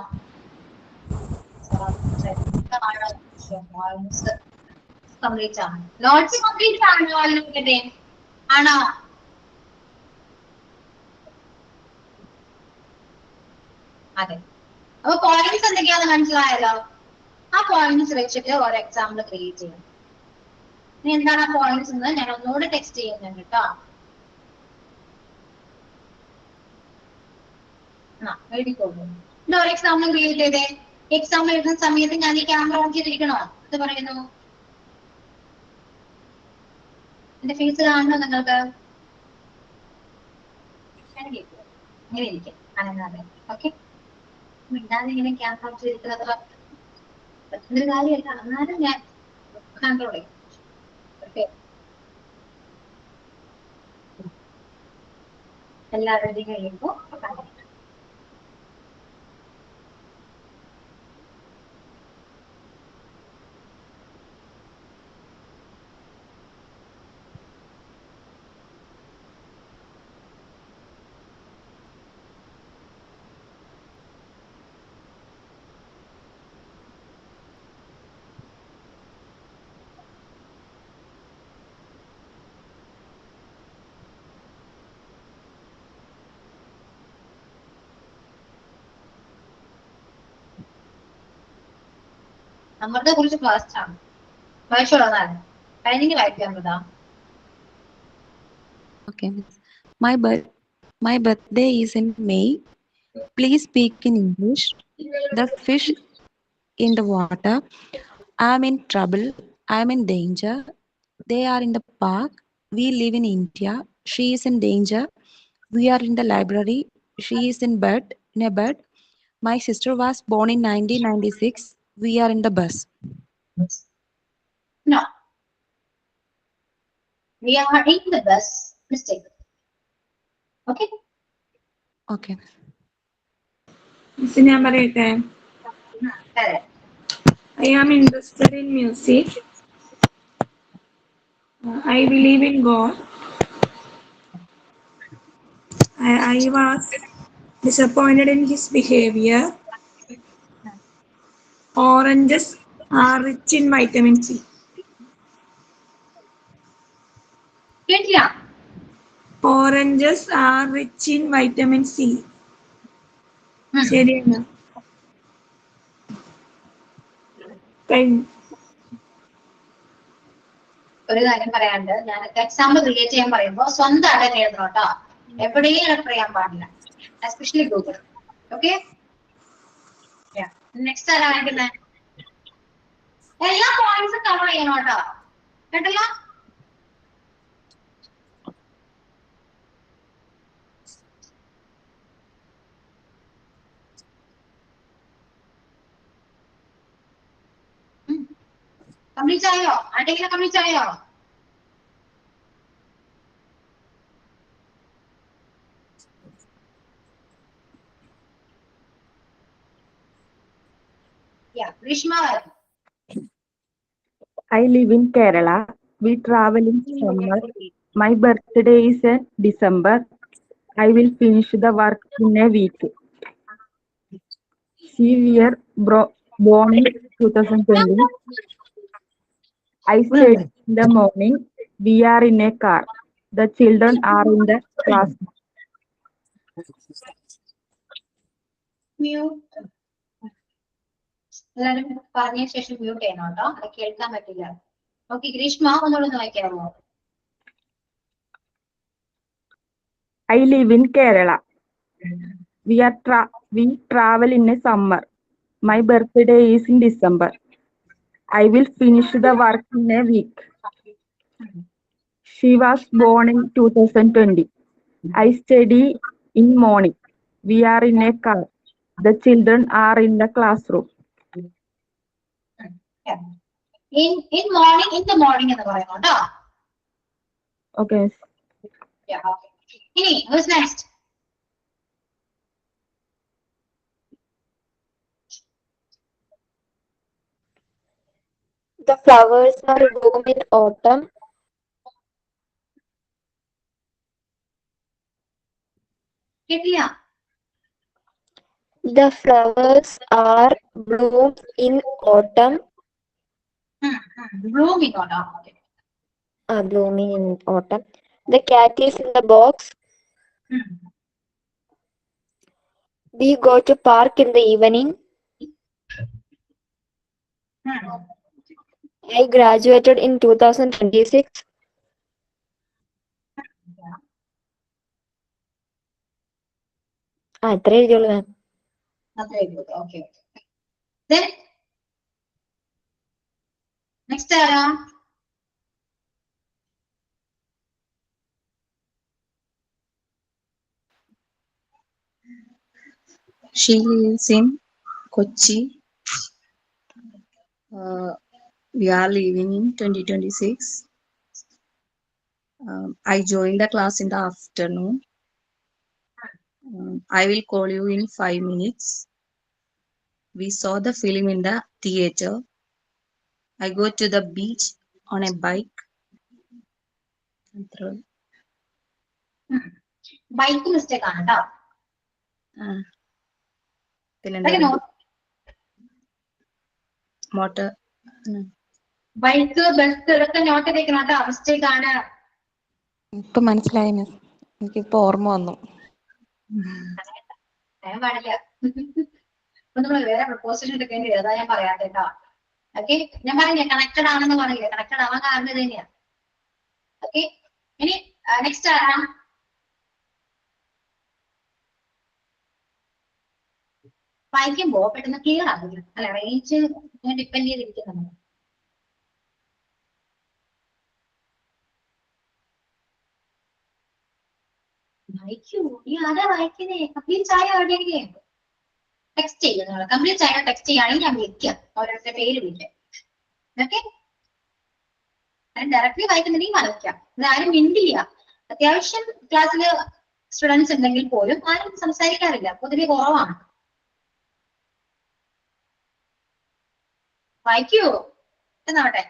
കംപ്ലീറ്റ് ആണ്. നോട്ട്സ് കംപ്ലീറ്റ് ആണോ? ആണോ? അതെ. അപ്പൊ പോയിന്റ്സ് എന്തൊക്കെയാണെന്ന് മനസ്സിലായല്ലോ. ആ പോയിന്റ്സ് വെച്ചിട്ട് ഒരു എക്സാമ്പിൾ ക്രിയേറ്റ് ചെയ്യണം. ഇനി എന്താണ് ആ പോയിന്റ്സ് എന്ന് ഞാൻ ഒന്നുകൂടെ ടെക്സ്റ്റ് ചെയ്യുന്നുണ്ട് കേട്ടോ. എഴുതിക്കോളൂ. ഇത് ഒരു എക്സാമ്പിൾ ക്രിയേറ്റ് ചെയ്തേ. എക്സാമ്പിൾ എഴുതുന്ന സമയത്ത് ഞാൻ ഈ ക്യാമറ ഓൺ ചെയ്തിരിക്കണോ? എന്ത് പറയുന്നു? എന്റെ ഫേസ് കാണണോ നിങ്ങൾക്ക്? ഇങ്ങനെ ഇരിക്കും അനങ്ങാതെ. ഓക്കെ, മിണ്ടാതെ ഇങ്ങനെ ക്യാമറ ഓൺ ചെയ്തിരിക്കുന്നത് പറ്റുന്നൊരു കാര്യമല്ല. എന്നാലും ഞാൻ കൺട്രോൾ ചെയ്യും. ഓക്കെ, എല്ലാവരുടെയും കഴിയുമ്പോ നമ്മളുടെ കുറിച്ച് ഫാസ്റ്റ് ആണ്. വായിച്ചോളാം. കഴിഞ്ഞെങ്കിൽ വായിക്കാൻ പറ്റാ. Okay, miss. My birthday is in May. Please speak in English. The fish in the water. I'm in trouble. I'm in danger. They are in the park. We live in India. She is in danger. We are in the library. She is in a bed. My sister was born in 1996. We are in the bus. No, we are in the bus. Mistake. Okay. Okay. Miss ഞാൻ പറയട്ടെ. Correct. I am interested in music. I believe in God. I was disappointed in his behavior. Oranges are rich in vitamin C. കേട്ടില്ല. Oranges are rich in vitamin C. ശരിയാണ്. ഒരു കാര്യം പറയാണ്ട്, ഞാൻ example create ചെയ്യാൻ പറയുമ്പോ സ്വന്തമായിട്ട് എഴുതണം കേട്ടോ. എവിടെയും റെഫർ ചെയ്യാൻ പാടില്ല, എസ്പെഷ്യലി ഗൂഗിൾ. ഓക്കെ, നെക്സ്റ്റ് ആരാ കാണിക്കുന്നത്? എല്ലാ പോയിന്റ്സും കവർ ചെയ്യണം കേട്ടോ. കേട്ടല്ലോ? കംപ്ലീറ്റ് ആയോ? ആരുടെയെങ്കിലും കംപ്ലീറ്റ് ആയോ? Grishma. I live in Kerala. We travel in summer. My birthday is in December. I will finish the work in a week. She were born in 2020. I study in the morning. We are in a car. The children are in the class. Mute. എല്ലാരും പറഞ്ഞ ശേഷം mute ചെയ്യണം കേട്ടോ, അത് കേൾക്കാൻ പറ്റില്ല. Okay, Greeshma ഒന്നുകൂടെ വായിക്കാമോ? I live in Kerala. We travel in a summer. My birthday is in December. I will finish the work in a week. She was born in 2020. I study in morning. We are in a car. The children are in the classroom. In the morning എന്ന് പറയുന്നു കേട്ടോ. Okay. ഇനി who's next? The flowers are bloom in autumn. കേട്ടില്ല. The flowers are bloom in autumn. Blooming autumn. Blooming in autumn. The cat is in the box. We go to park in the evening. I graduated in 2026. അത്രേ എഴുതിയുള്ളൂ മാം. അത്രേ ഉള്ളൂ. Okay. Then next ആരാ? She lives in Kochi. We are leaving in 2026. I joined the class in the afternoon. I will call you in 5 minutes. We saw the film in the theater. I go to the beach on a bike. Bike mistake ആണ് കേട്ടോ. Motor bike bus ഇതൊക്കെ not ചെയ്തേക്കണം കേട്ടോ. Mistake ആണ്. ഇപ്പൊ മനസ്സിലായി miss, എനിക്കിപ്പോ ഓർമ്മ വന്നു. പാടില്ല. ഇപ്പൊ നമ്മള് വേറെ പ്രപ്പോസിഷൻ എടുക്കേണ്ടി വരും. അതാ ഞാൻ പറയാത്ത കേട്ടോ. ഓക്കെ, ഞാൻ പറഞ്ഞില്ലേ കണക്റ്റഡ് ആണെന്ന് പറഞ്ഞില്ലേ, കണക്റ്റഡ് ആവാൻ കാരണം ഇത് തന്നെയാ. ഓക്കെ, ഇനി നെക്സ്റ്റ് ആരാ? വായിക്കുമ്പോ പെട്ടെന്ന് ക്ലിയർ ആകും അല്ലെ, റേഞ്ച് ഡിപ്പെൻഡ് ചെയ്തിരിക്കുന്നു. വായിക്കൂ, ഈ ആരാ വായിക്കുന്നേ? കംപ്ലീറ്റ് ആയ എവിടെയെങ്കിലും ടെക്സ്റ്റ് ചെയ്യുക. നിങ്ങൾ കംപ്ലീറ്റ് ആയ ടെക്സ്റ്റ് ചെയ്യുകയാണെങ്കിൽ ഞാൻ വിളിക്കാം, ഓരോരുത്തരുടെ പേര് വിളിക്കാം. ഓക്കെ, ഡയറക്ട്ലി വായിക്കുന്നുണ്ടെങ്കിൽ വായിക്കാം. ഇതാരും മിണ്ടില്ല. അത്യാവശ്യം ക്ലാസ്സില് സ്റ്റുഡൻസ് ഉണ്ടെങ്കിൽ പോലും ആരും സംസാരിക്കാറില്ല, പൊതുവെ കുറവാണ്. വായിക്കൂ എന്നാവട്ടെ.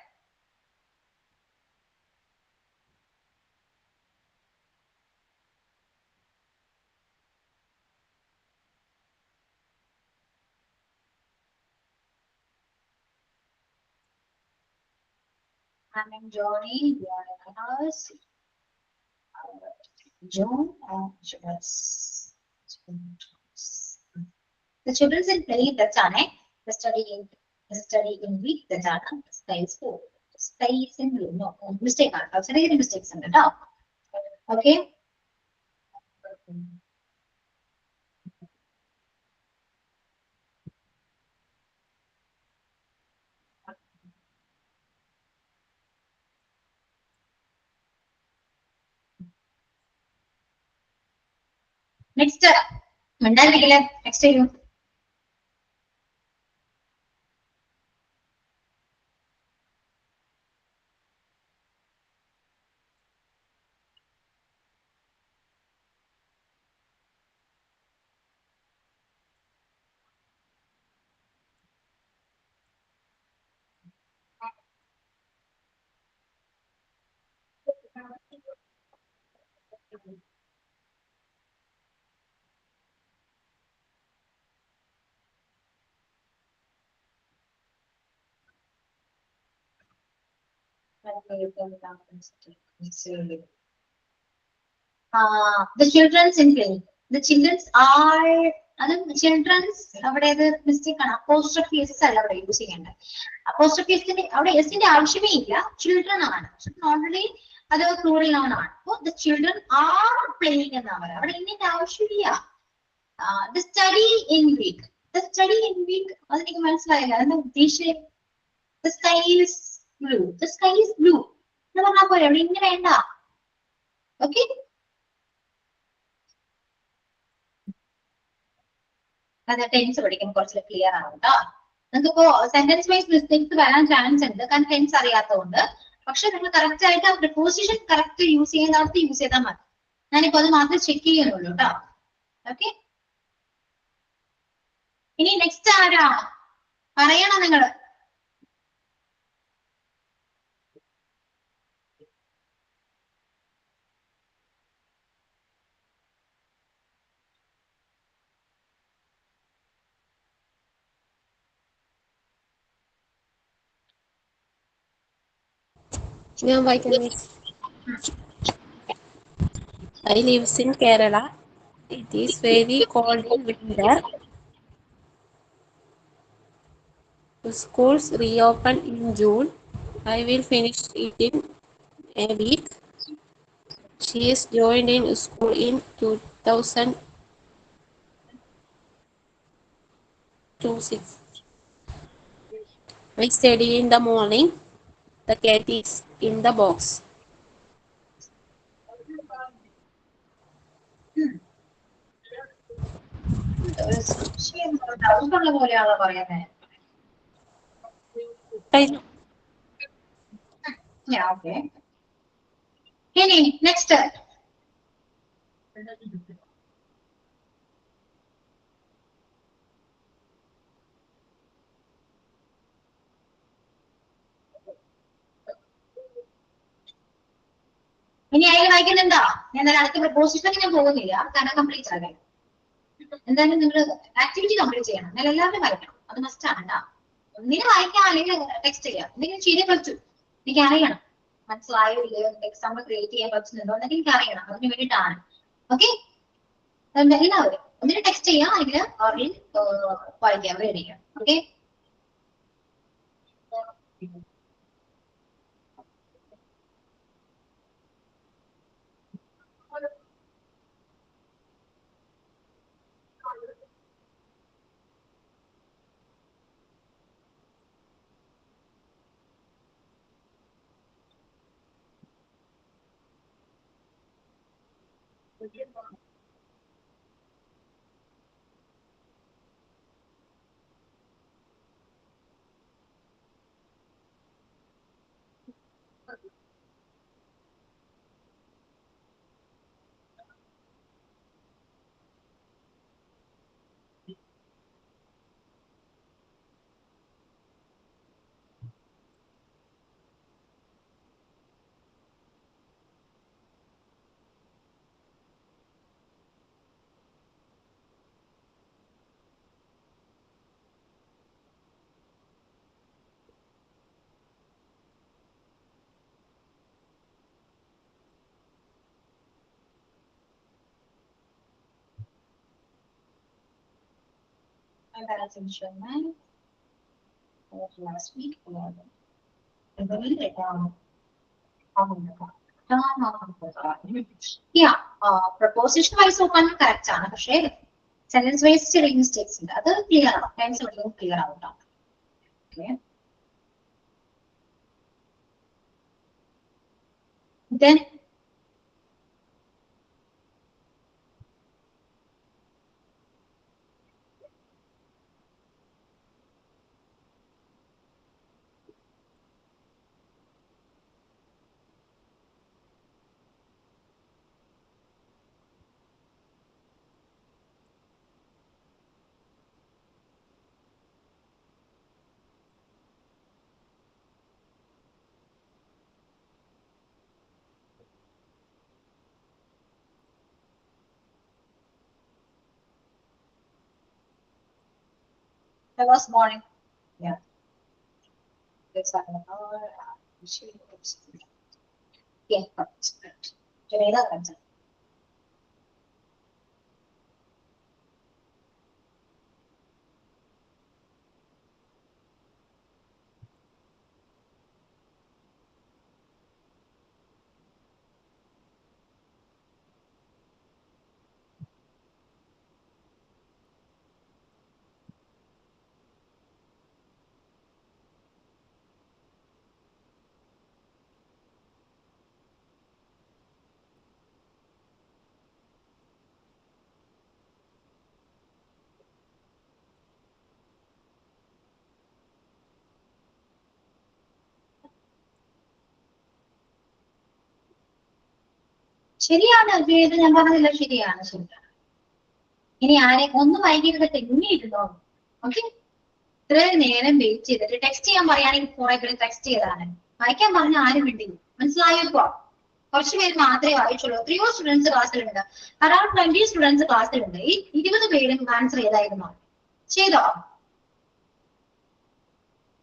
I'm Johnny, we are in the house. John and Jonas. The children's in play, that's on it. The study in week, that's on it. Space 4. Space in blue. No, mistake on it. I'll say the mistakes on the top. Okay. Next, Mandal, next to you. The children's in play. The children's are children's അവിടെ mistake ആണ്. Apostrophe S അല്ല അവിടെ use ചെയ്യേണ്ടത്. Apostrophe എസിന്റെ അവിടെ എസിന്റെ ആവശ്യമേ ഇല്ല, ചിൽഡ്രൻ ആണ്. ഓൾറെഡി അത് പ്ലൂറൽ നൗൺ ആണ്. അപ്പൊ ദ ചിൽഡ്രൻ ആർ പ്ലേയിങ് എന്നാ പറയുക. അവിടെ ഇന്നിന്റെ ആവശ്യമില്ല. The study in week, the study in week അതെനിക്ക് മനസ്സിലായില്ല, അതെന്താ ഉദ്ദേശിച്ചത്? The sky is blue, the sky is blue എന്ന് പറഞ്ഞാൽ പോലെ അവിടെ ഇങ്ങനെ വേണ്ട. ഓക്കെ, അത് ടെൻസ് പഠിക്കുമ്പോൾ കുറച്ച് ക്ലിയർ ആവും കേട്ടോ. നിങ്ങൾക്കിപ്പോ സെന്റൻസ് വൈസ് മിസ്റ്റേക്സ് വരാൻ ചാൻസ് ഉണ്ട്, കാരണം ടെൻസ് അറിയാത്തതുകൊണ്ട്. പക്ഷെ നിങ്ങൾ കറക്റ്റ് ആയിട്ട് ആ പ്രിപ്പോസിഷൻ കറക്റ്റ് യൂസ് ചെയ്യുന്നവർക്ക് യൂസ് ചെയ്താൽ മതി. ഞാനിപ്പോ അത് മാത്രം ചെക്ക് ചെയ്യുന്നുള്ളൂ കേട്ടോ. ഓക്കെ, ഇനി നെക്സ്റ്റ് ആരാ പറയണം നിങ്ങള്? ഞാൻ വായിക്കാം. I lives in Kerala. It is very cold in winter. The schools reopen in June. I will finish it in a week. She is joined in school in 2026. I study in the morning. The cat is in the box. ഒരു സംശയം doubt ഉള്ള പോലെയാണോ പറയുന്നത്? Okay. ഇനി next ഇനി അതിൽ വായിക്കുന്നുണ്ടോ? ഞാൻ അടുത്ത പ്രപ്പോസിഷനിൽ ഞാൻ പോകുന്നില്ല, കാരണം കംപ്ലീറ്റ് ആകാൻ. എന്തായാലും നിങ്ങൾ ആക്ടിവിറ്റി കംപ്ലീറ്റ് ചെയ്യണം. എന്നാൽ എല്ലാവരും വായിക്കണം, അത് മസ്റ്റ് ആണ് കേട്ടോ. ഒന്നിനെ വായിക്കാം അല്ലെങ്കിൽ ടെക്സ്റ്റ് ചെയ്യാം, എന്തെങ്കിലും ചെയ്തേ പറ്റൂ. എനിക്ക് അറിയണം മനസ്സിലായോ ഇല്ലയോ, എക്സാമ്പിൾ ക്രിയേറ്റ് ചെയ്യാൻ പറ്റുന്നുണ്ടോ എന്നൊക്കെ എനിക്ക് അറിയണം. അതിന് വേണ്ടിയിട്ടാണ്. ഓക്കെ, എല്ലാവരും ഒന്നിനെ ടെക്സ്റ്റ് ചെയ്യാം അല്ലെങ്കിൽ ഓറിൽ വായിക്കാം, റീഡ് ചെയ്യാം. Okay, last week. Preposition wise നോക്കാൻ കറക്റ്റ് ആണ്, പക്ഷേ സെന്റൻസ് വൈസ് ചെറിയ മിസ്റ്റേക്സ് ഉണ്ട്. അത് ക്ലിയർ ആവും, ടൈംസ് ക്ലിയർ ആവും. Okay, then that was morning. Yeah. Let's have an hour. Yeah, correct. Janela, correct. ശരിയാണ്, ഇത് ഞാൻ പറഞ്ഞില്ല, ശരിയാണ്, ശരിയാണ്. ഇനി ആരെ ഒന്ന് വൈകിട്ട് തെങ്ങിയിരുന്നോ? ഓക്കെ, ഇത്രയും നേരം വെയിറ്റ് ചെയ്തിട്ട് ടെക്സ്റ്റ് ചെയ്യാൻ പറയുകയാണെങ്കിൽ കുറെ പേര് ടെക്സ്റ്റ് ചെയ്താണ്. വായിക്കാൻ പറഞ്ഞ ആരും വേണ്ടി. മനസ്സിലായോ? ഇപ്പോ കുറച്ച് പേര് മാത്രമേ വായിച്ചുള്ളൂ. എത്രയോ സ്റ്റുഡൻസ് ക്ലാസ്സിലുണ്ട്, അറൌണ്ട് 20 സ്റ്റുഡൻസ് ക്ലാസ്സിലുണ്ട്. ഈ 20 പേരും ആൻസർ ചെയ്തായിരുന്നോ? ചെയ്തോ?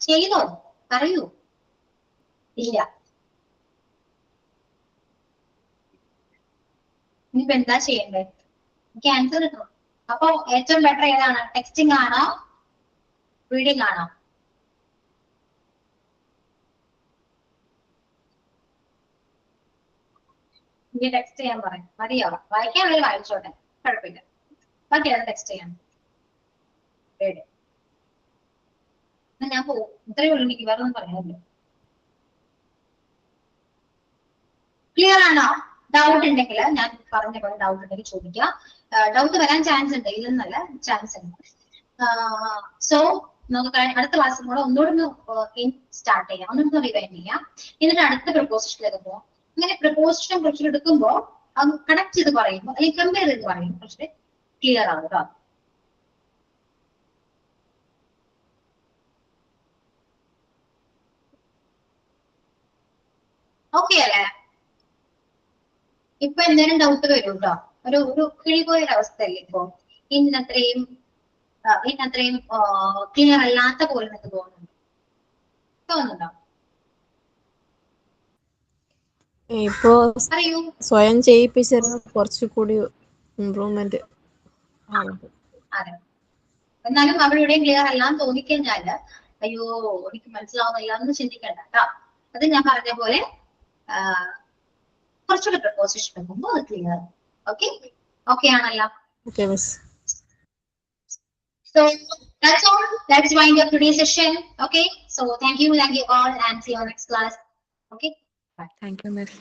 ചെയ്തോ? പറയൂ. ഇല്ല. ഇനിയിപ്പോ എന്താ ചെയ്യണ്ടേ? എനിക്ക് ആൻസർ കിട്ടണം. അപ്പൊ ഏറ്റവും ബെറ്റർ ഏതാണ്? ടെക്സ്റ്റിംഗ് ആണോ റീഡിംഗ് ആണോ? എനിക്ക് ടെക്സ്റ്റ് ചെയ്യാൻ പറയും. മതിയോ? വായിക്കാനുള്ളത് വായിച്ചോട്ടെ, കുഴപ്പമില്ല. ബാക്കി അത് ടെക്സ്റ്റ് ചെയ്യാൻ. ഞാൻ പോകും. ഇത്രയേ ഉള്ളൂ എനിക്ക്, വേറെ ഒന്നും പറയാനില്ല. ക്ലിയർ ആണോ? ഡൗട്ട് ഉണ്ടെങ്കിൽ ഞാൻ പറഞ്ഞ പോലെ ഡൗട്ട് ഉണ്ടെങ്കിൽ ചോദിക്കുക. ഡൗട്ട് വരാൻ ചാൻസ് ഉണ്ട്, ഇല്ലെന്നല്ല, ചാൻസ് ഉണ്ട്. സോ നമുക്ക് അടുത്ത ക്ലാസ്സിൽ കൂടെ ഒന്നുകൂടെ സ്റ്റാർട്ട് ചെയ്യാം, ഒന്നുകൂടെ റിവൈൻഡ് ചെയ്യാം. എന്നിട്ട് അടുത്ത പ്രപ്പോസിഷനിലേക്ക് പോവാം. ഇങ്ങനെ പ്രപ്പോസിഷൻ കുറച്ച് എടുക്കുമ്പോൾ അത് കണക്ട് ചെയ്ത് പറയുമ്പോൾ അല്ലെങ്കിൽ കമ്പയർ ചെയ്ത് പറയുമ്പോൾ കുറച്ച് ക്ലിയർ ആവും കേട്ടോ. ഓക്കെ അല്ലേ? ഇപ്പൊ എന്തെങ്കിലും ഡൗട്ട് വരും കേട്ടോ. ഒരു കിളി പോയൊരവസ്ഥയല്ലേ ഇപ്പൊ. ഇന്നത്രയും ക്ലിയർ അല്ലാത്ത പോലെ എനിക്ക് തോന്നുന്നുണ്ടോ? ഇപ്പോ പറയൂ. സ്വയം ചെയ്യിപ്പിച്ചത് കുറച്ചുകൂടി ഇമ്പ്രൂവ്മെന്റ് ആണ്. അതെ, എന്നാലും അവിടെ ഇവിടെയും ക്ലിയർ അല്ലാന്ന് തോന്നിക്കഴിഞ്ഞാല് അയ്യോ എനിക്ക് മനസ്സിലാവുന്നില്ല എന്ന് ചിന്തിക്കണ്ട കേട്ടോ. അത് ഞാൻ പറഞ്ഞ പോലെ കുറച്ചുകൂടി പ്രപ്പോസിഷൻ എടുക്കുമ്പോൾ അത് ക്ലിയർ. ഓക്കെ, ഓക്കെ ആണല്ലോ? Okay miss. So that's all. Let's wind up today's session. Okay. So thank you all, and see you next class. Okay. Thank you, Miss.